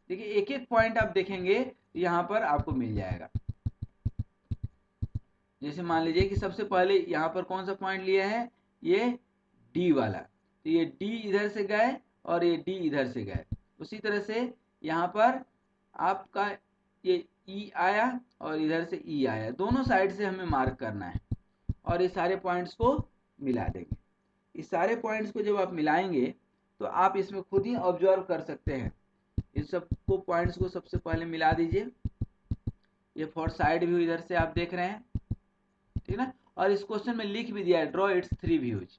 देखिए एक एक पॉइंट आप देखेंगे तो यहाँ पर आपको मिल जाएगा। जैसे मान लीजिए कि सबसे पहले यहाँ पर कौन सा पॉइंट लिया है? ये डी वाला, तो ये डी इधर से गए और ये डी इधर से गए। उसी तरह से यहाँ पर आपका ये ई आया और इधर से ई आया, दोनों साइड से हमें मार्क करना है और ये सारे पॉइंट्स को मिला देंगे। इस सारे पॉइंट्स को जब आप मिलाएंगे तो आप इसमें खुद ही ऑब्जर्व कर सकते हैं। इस सबको पॉइंट्स को सबसे पहले मिला दीजिए। ये फॉर साइड व्यू इधर से आप देख रहे हैं, ठीक ना। और इस क्वेश्चन में लिख भी दिया है ड्रॉ इट्स 3 व्यूज,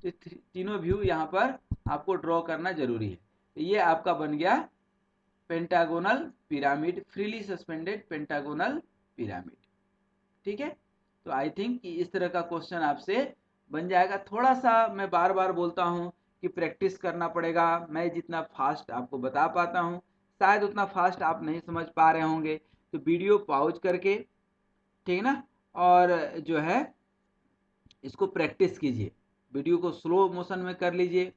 तो तीनों व्यू यहाँ पर आपको ड्रॉ करना जरूरी है। तो ये आपका बन गया pentagonal pyramid, freely suspended pentagonal pyramid, ठीक है। तो आई थिंक कि इस तरह का क्वेश्चन आपसे बन जाएगा। थोड़ा सा मैं बार बार बोलता हूँ कि प्रैक्टिस करना पड़ेगा। मैं जितना फास्ट आपको बता पाता हूँ शायद उतना फास्ट आप नहीं समझ पा रहे होंगे, तो वीडियो पॉज करके, ठीक ना, और जो है इसको प्रैक्टिस कीजिए। वीडियो को स्लो मोशन में कर लीजिए,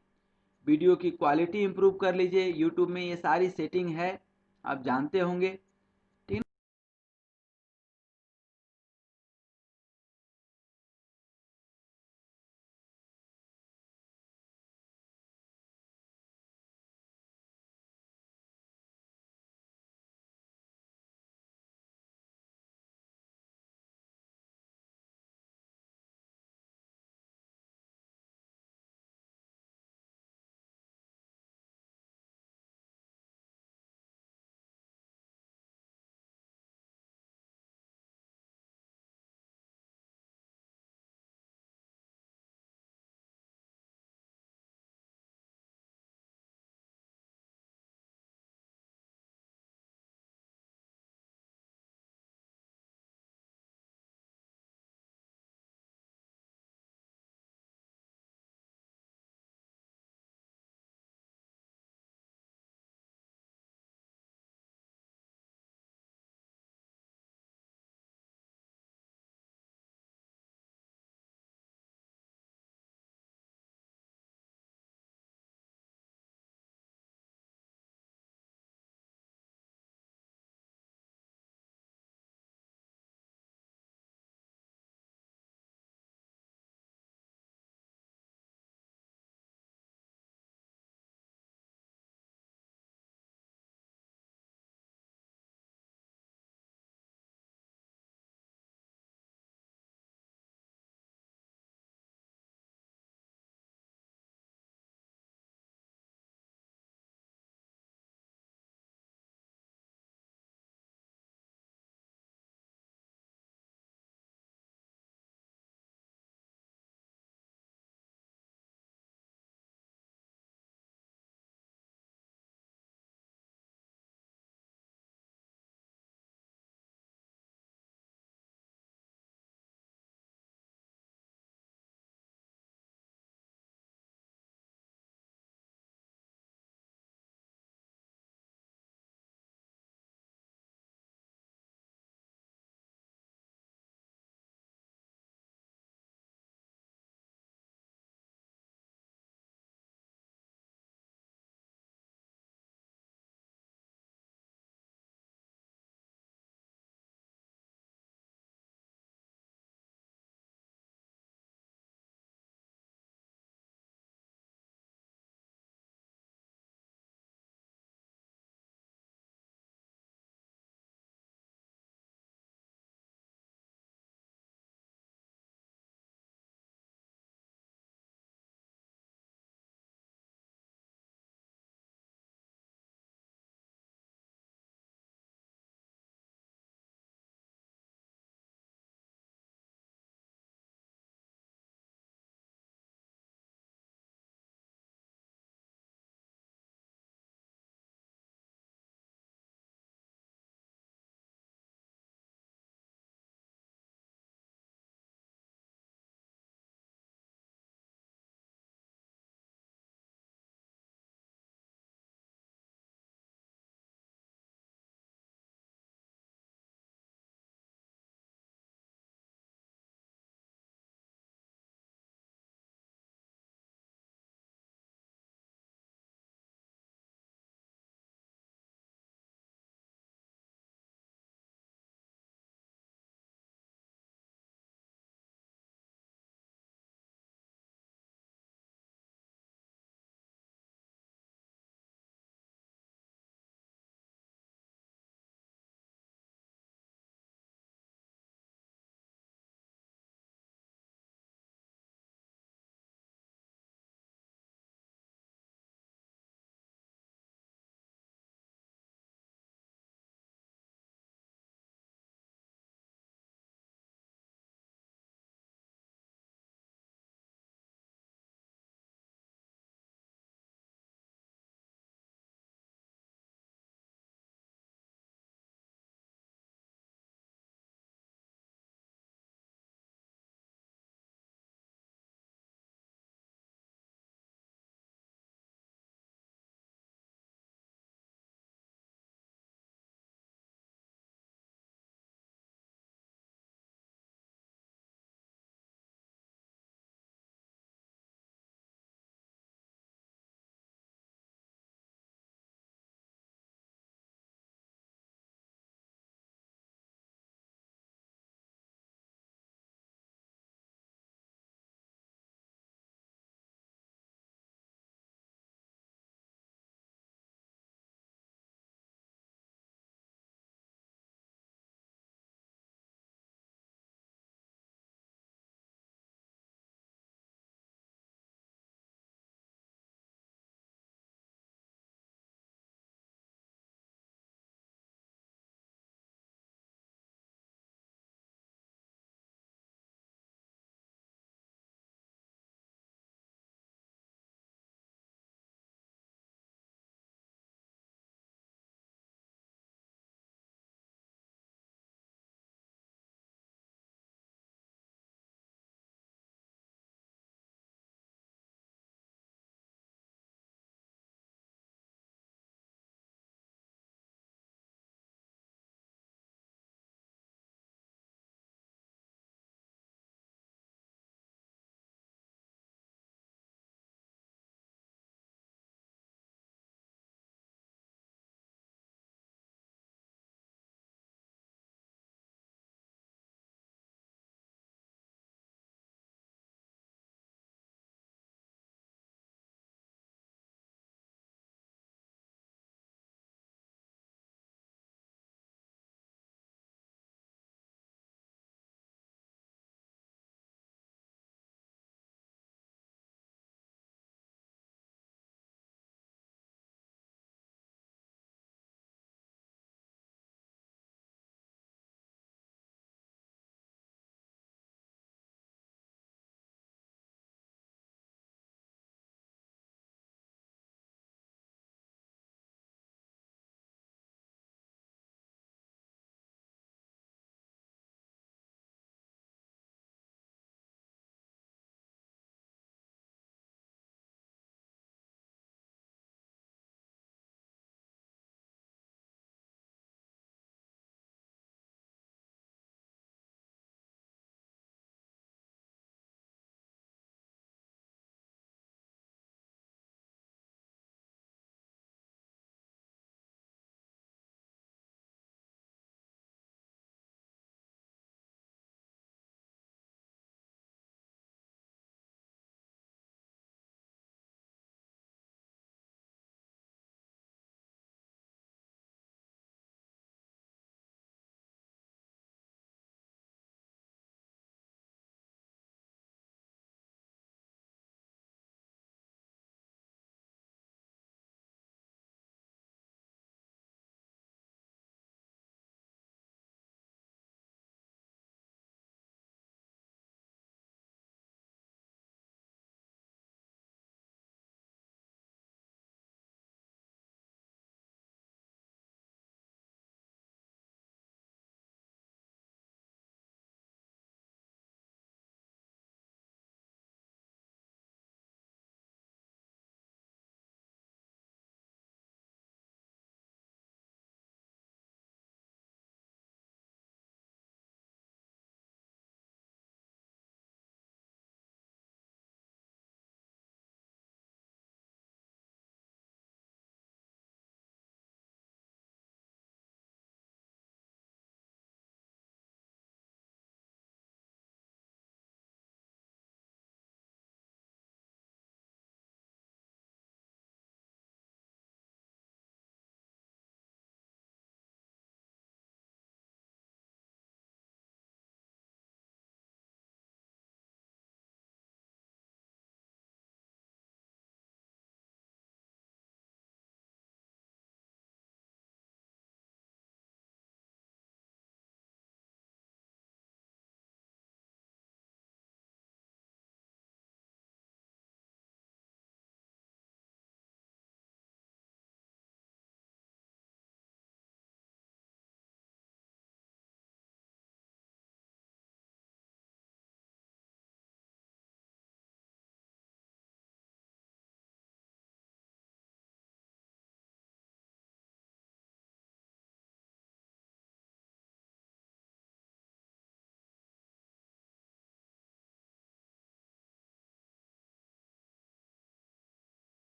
वीडियो की क्वालिटी इंप्रूव कर लीजिए। यूट्यूब में ये सारी सेटिंग है, आप जानते होंगे।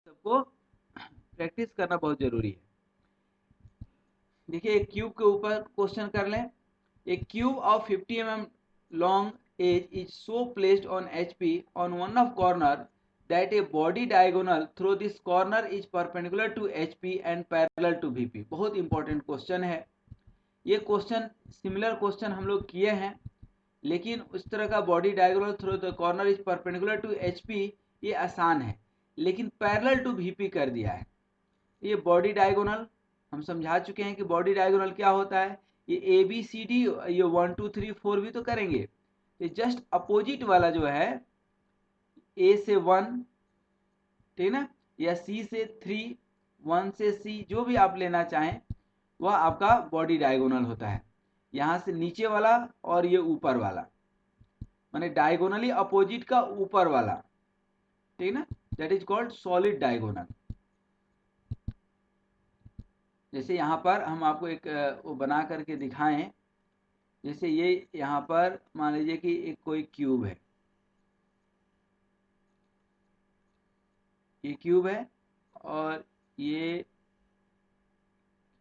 सबको प्रैक्टिस करना बहुत जरूरी है। देखिए एक क्यूब के ऊपर क्वेश्चन कर लें। A cube of 50 mm long edge is so placed on HP on one of corner that a body diagonal through this corner is perpendicular to HP and parallel to VP। बहुत इंपॉर्टेंट क्वेश्चन है ये क्वेश्चन। सिमिलर क्वेश्चन हम लोग किए हैं, लेकिन उस तरह का body diagonal through the corner is perpendicular to HP ये आसान है, लेकिन पैरेलल टू VP कर दिया है। ये बॉडी डायगोनल हम समझा चुके हैं कि बॉडी डायगोनल क्या होता है। ये ABCD ये 1 2 3 4 भी तो करेंगे। ये जस्ट अपोजिट वाला जो है A से 1, ठीक ना, या C से 3, 1 से C, जो भी आप लेना चाहें वह आपका बॉडी डायगोनल होता है। यहाँ से नीचे वाला और ये ऊपर वाला, माने डायगोनली अपोजिट का ऊपर वाला, ठीक ना, that is called solid diagonal. जैसे यहाँ पर हम आपको एक वो बना करके दिखाएं। जैसे ये यहाँ पर मान लीजिए कि एक कोई क्यूब है, ये क्यूब है और ये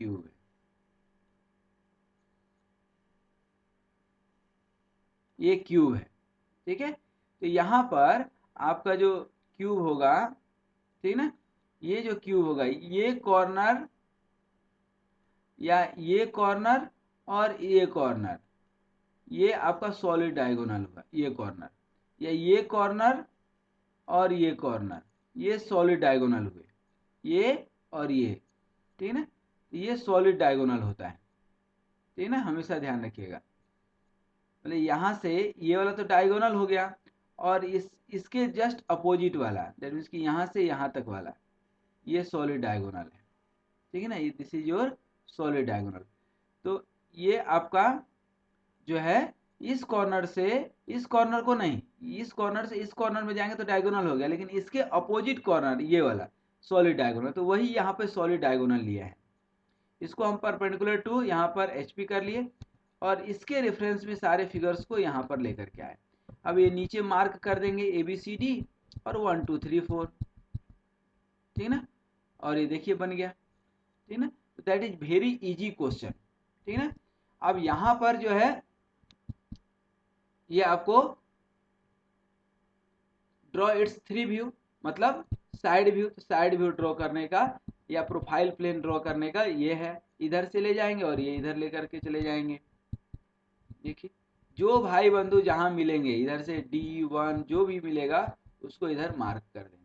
क्यूब है, ये क्यूब है, ठीक है। तो यहाँ पर आपका जो क्यूब होगा, ठीक ना, ये जो क्यूब होगा ये कॉर्नर या ये कॉर्नर और ये कॉर्नर, ये आपका सॉलिड डायगोनल होगा। ये कॉर्नर या ये कॉर्नर और ये कॉर्नर, ये सॉलिड डायगोनल हुए, ये और ये, ठीक है ना, ये सॉलिड डायगोनल होता है, ठीक है ना, हमेशा ध्यान रखिएगा। मतलब यहाँ से ये वाला तो डायगोनल हो गया, और इसके जस्ट अपोजिट वाला, दैट मीन्स कि यहाँ से यहाँ तक वाला, ये सॉलिड डायगोनल है, ठीक है ना, ये this is your solid diagonal. तो ये आपका जो है इस कॉर्नर से इस कॉर्नर को नहीं, इस कॉर्नर से इस कॉर्नर में जाएंगे तो डायगोनल हो गया, लेकिन इसके अपोजिट कॉर्नर ये वाला सॉलिड डायगोनल, तो वही यहाँ पे सॉलिड डायगोनल लिया है। इसको हम परपेंडिकुलर टू यहाँ पर HP कर लिए और इसके रेफरेंस में सारे फिगर्स को यहाँ पर लेकर के आए। अब ये नीचे मार्क कर देंगे ABCD और 1 2 3 4, ठीक ना, और ये देखिए बन गया, ठीक ना। That is very easy question, ठीक ना। अब यहाँ पर जो है ये आपको ड्रॉ इट्स 3 व्यू, मतलब साइड व्यू। तो साइड व्यू ड्रॉ करने का या प्रोफाइल प्लेन ड्रॉ करने का ये है, इधर से ले जाएंगे और ये इधर लेकर के चले जाएंगे। देखिए जो भाई बंधु जहां मिलेंगे इधर से D1 जो भी मिलेगा उसको इधर मार्क कर देंगे।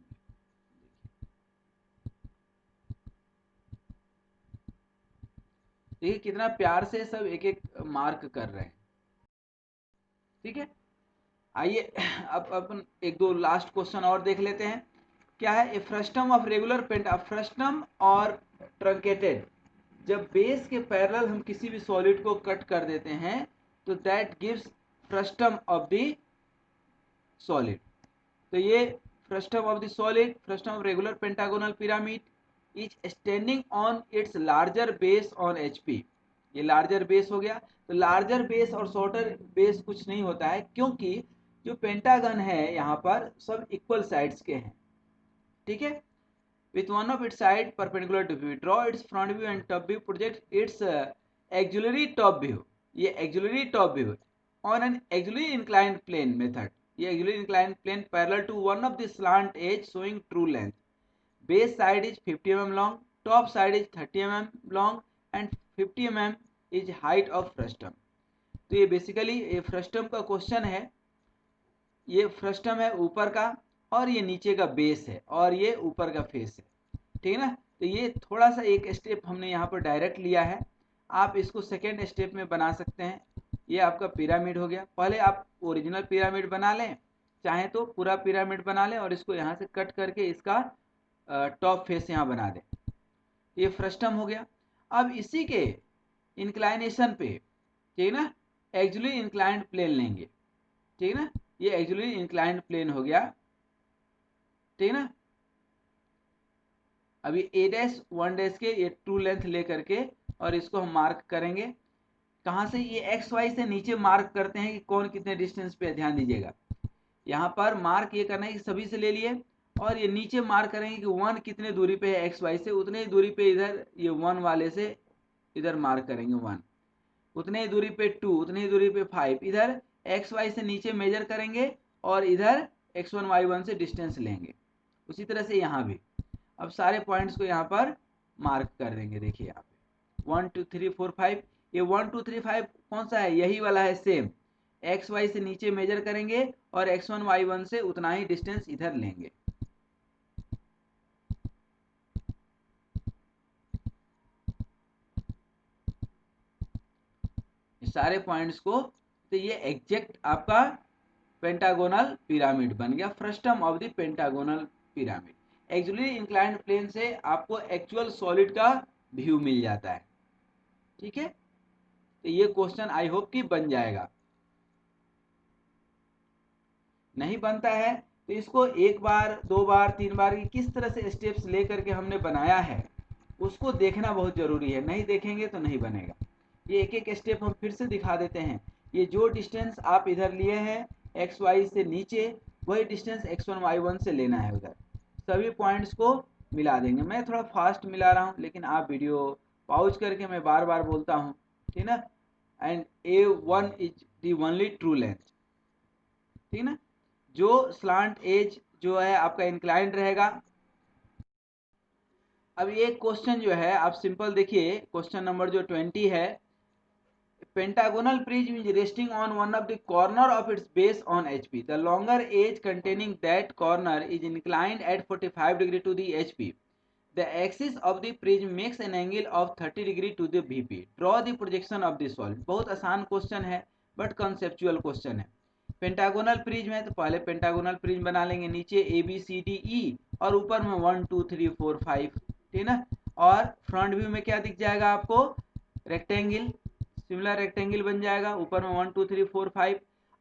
देखिए कितना प्यार से सब एक एक मार्क कर रहे हैं, ठीक है। आइए अब अपन एक दो लास्ट क्वेश्चन और देख लेते हैं। क्या है, a frustum of regular penta, frustum और ट्रंकेटेड, जब बेस के पैरेलल हम किसी भी सॉलिड को कट कर देते हैं तो that gives frustum of the solid. तो ये frustum of the solid, frustum of regular pentagonal pyramid is standing on it's larger base on HP। ये लार्जर बेस हो गया। तो लार्जर बेस और शॉर्टर बेस कुछ नहीं होता है, क्योंकि जो पेंटागन है यहाँ पर सब इक्वल साइड्स के हैं, ठीक है। with one of its side perpendicular to view, draw its front view and top view, project its auxiliary top view, ये auxiliary top view on an auxiliary inclined plane method, ये auxiliary inclined plane parallel to one of the slant edge showing true length, base side is 50 mm long, top side is 30 mm long and 50 mm is height of frustum। तो ये बेसिकली ये फ्रस्टम का क्वेश्चन है। ये फ्रस्टम है ऊपर का और ये नीचे का बेस है और ये ऊपर का फेस है, ठीक है ना। तो ये थोड़ा सा एक स्टेप हमने यहाँ पर डायरेक्ट लिया है, आप इसको सेकेंड स्टेप में बना सकते हैं। ये आपका पिरामिड हो गया। पहले आप ओरिजिनल पिरामिड बना लें, चाहे तो पूरा पिरामिड बना लें और इसको यहाँ से कट करके इसका टॉप फेस यहाँ बना दें। ये फ्रस्टम हो गया। अब इसी के इंक्लाइनेशन पे, ठीक है ना, एक्चुअली इंक्लाइंड प्लेन लेंगे, ठीक है ना, ये एक्चुअली इंक्लाइंड प्लेन हो गया, ठीक है ना। अभी A', 1' के ये ट्रू लेंथ ले करके और इसको हम मार्क करेंगे। कहाँ से, ये XY से नीचे मार्क करते हैं कि कौन कितने डिस्टेंस पे, ध्यान दीजिएगा। यहाँ पर मार्क ये करना है कि सभी से ले लिए और ये नीचे मार्क करेंगे कि 1 कितने दूरी पे है एक्स वाई से, उतने ही दूरी पे इधर ये 1 वाले से इधर मार्क करेंगे 1, उतने ही दूरी पे 2, उतने ही दूरी पे 5, इधर एक्स वाई से नीचे मेजर करेंगे और इधर x1 y1 से डिस्टेंस लेंगे। उसी तरह से यहाँ भी अब सारे पॉइंट्स को यहाँ पर मार्क कर देंगे। देखिए यहाँ पे 1 2 3 4 5, ये 1 2 3 5 कौन सा है, यही वाला है सेम। एक्स वाई से नीचे मेजर करेंगे और x1 y1 से उतना ही डिस्टेंस इधर लेंगे। सारे पॉइंट्स को, तो ये एग्जैक्ट आपका पेंटागोनल पिरामिड बन गया, frustum of the pentagonal pyramid. Actually inclined plane से आपको एक्चुअल सॉलिड का व्यू मिल जाता है। ठीक है, तो ये क्वेश्चन आई होप कि बन जाएगा। नहीं बनता है तो इसको एक बार, दो बार, तीन बार की किस तरह से स्टेप्स लेकर के हमने बनाया है उसको देखना बहुत जरूरी है। नहीं देखेंगे तो नहीं बनेगा। ये एक एक स्टेप हम फिर से दिखा देते हैं। ये जो डिस्टेंस आप इधर लिए हैं एक्स वाई से नीचे, वही डिस्टेंस x1 y1 से लेना है उधर। सभी पॉइंट्स को मिला देंगे। मैं थोड़ा फास्ट मिला रहा हूँ, लेकिन आप वीडियो पॉज करके, मैं बार बार बोलता हूँ, ठीक ना। And A1 is the only true length, ठीक ना। जो स्लांट एज जो है आपका इंक्लाइंड रहेगा। अब ये क्वेश्चन जो है आप सिंपल देखिए, क्वेश्चन नंबर जो 20 है, pentagonal prism is resting on one of the corner of its base on HP. The longer edge containing that corner is inclined at 45 degree to the HP. The axis of the prism makes an angle of 30 degree to the VP. Draw the projection of the solid. बहुत आसान क्वेश्चन है बट कंसेप्चुअल क्वेश्चन है। पेंटागोनल प्रिज्म है तो पहले पेंटागोनल प्रिज्म बना लेंगे, नीचे ए बी सी डी ई और ऊपर में 1 2 3 4 5, ठीक ना। और फ्रंट व्यू में क्या दिख जाएगा आपको, रेक्टेंगल, सिमिलर रेक्टेंगल बन जाएगा, ऊपर में 1 2 3 4 5।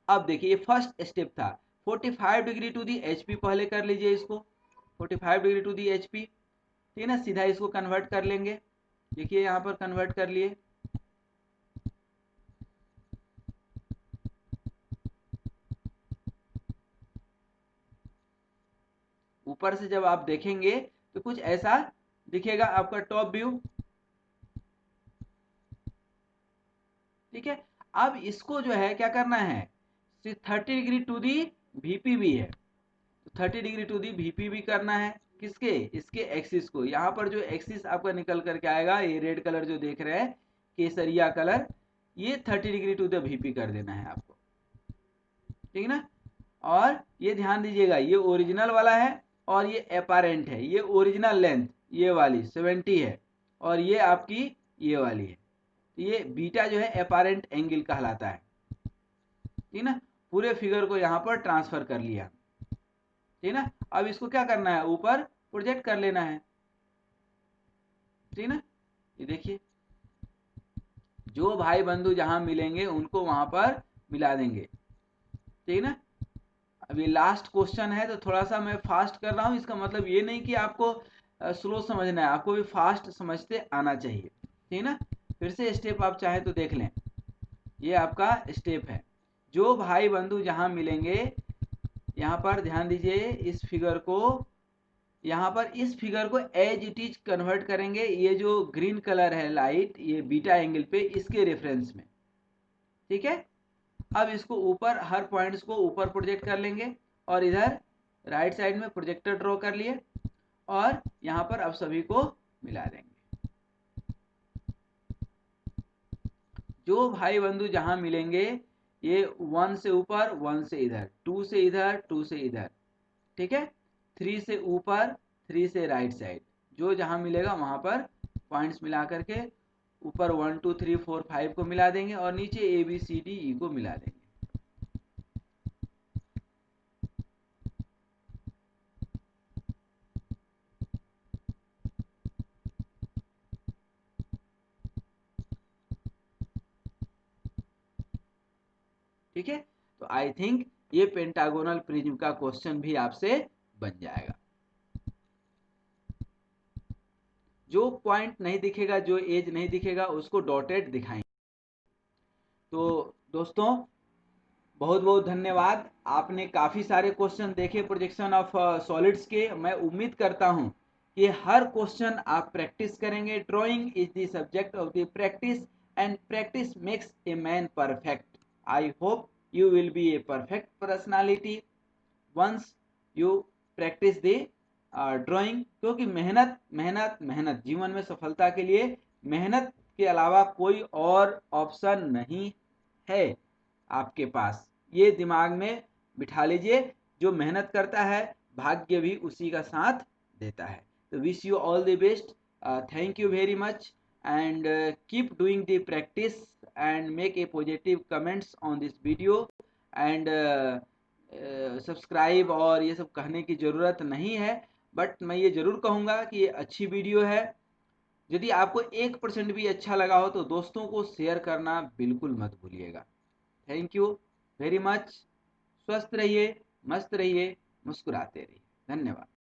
अब देखिए ये फर्स्ट स्टेप था, 45 डिग्री टू दी एचपी पहले कर लीजिए इसको, 45 डिग्री टू दी एचपी, ठीक है ना। सीधा इसको कन्वर्ट कर लेंगे। देखिए यहाँ पर कन्वर्ट कर लिए। ऊपर से जब आप देखेंगे तो कुछ ऐसा दिखेगा आपका टॉप व्यू, ठीक है। अब इसको जो है क्या करना है, 30 डिग्री टू दी वीपी भी है तो 30 डिग्री टू दी वीपी भी करना है। किसके, इसके एक्सिस को। यहाँ पर जो एक्सिस आपका निकल करके आएगा, ये रेड कलर जो देख रहे हैं, केसरिया कलर, ये 30 डिग्री टू द वीपी कर देना है आपको, ठीक है ना। और ये ध्यान दीजिएगा, ये ओरिजिनल वाला है और ये अपारेंट है। ये ओरिजिनल लेंथ ये वाली 70 है और ये आपकी ये वाली है, तो ये बीटा जो है अपारेंट एंगल कहलाता है, ठीक ना। पूरे फिगर को यहाँ पर ट्रांसफर कर लिया, ठीक ना। अब इसको क्या करना है, ऊपर प्रोजेक्ट कर लेना है, ठीक ना। ये देखिए जो भाई बंधु जहां मिलेंगे उनको वहां पर मिला देंगे, ठीक ना। अब ये लास्ट क्वेश्चन है तो थोड़ा सा मैं फास्ट कर रहा हूँ, इसका मतलब ये नहीं कि आपको स्लो समझना है, आपको भी फास्ट समझते आना चाहिए, ठीक ना। फिर से स्टेप आप चाहे तो देख लें। ये आपका स्टेप है, जो भाई बंधु जहां मिलेंगे, यहाँ पर ध्यान दीजिए इस फिगर को, यहाँ पर इस फिगर को एज इट इज कन्वर्ट करेंगे। ये जो ग्रीन कलर है लाइट, ये बीटा एंगल पे, इसके रेफरेंस में, ठीक है। अब इसको ऊपर हर पॉइंट्स को ऊपर प्रोजेक्ट कर लेंगे और इधर राइट साइड में प्रोजेक्टर ड्रॉ कर लिए और यहाँ पर अब सभी को मिला देंगे। जो भाई बंधु जहां मिलेंगे, ये 1 से ऊपर, 1 से इधर, 2 से इधर, 2 से इधर, ठीक है। 3 से ऊपर, 3 से राइट साइड, जो जहां मिलेगा वहां पर पॉइंट्स मिला करके ऊपर 1 2 3 4 5 को मिला देंगे और नीचे ए बी सी डी ई को मिला देंगे। ठीक है, तो आई थिंक ये पेंटागोनल प्रिज्म का क्वेश्चन भी आपसे बन जाएगा। जो पॉइंट नहीं दिखेगा, जो एज नहीं दिखेगा, उसको डॉटेड दिखाएंगे। तो दोस्तों बहुत बहुत धन्यवाद। आपने काफ़ी सारे क्वेश्चन देखे प्रोजेक्शन ऑफ सॉलिड्स के। मैं उम्मीद करता हूं कि हर क्वेश्चन आप प्रैक्टिस करेंगे। Drawing is the subject of the practice and practice makes a man perfect. I hope you will be a perfect personality once you practice the drawing। क्योंकि मेहनत मेहनत मेहनत, जीवन में सफलता के लिए मेहनत के अलावा कोई और ऑप्शन नहीं है आपके पास। ये दिमाग में बिठा लीजिए, जो मेहनत करता है भाग्य भी उसी का साथ देता है। तो wish you all the best. Thank you very much and keep doing the practice and make a positive comments on this video and subscribe और ये सब कहने की ज़रूरत नहीं है, बट मैं ये ज़रूर कहूँगा कि ये अच्छी वीडियो है। यदि आपको 1% भी अच्छा लगा हो तो दोस्तों को शेयर करना बिल्कुल मत भूलिएगा। Thank you very much. स्वस्थ रहिए, मस्त रहिए, मुस्कुराते रहिए। धन्यवाद।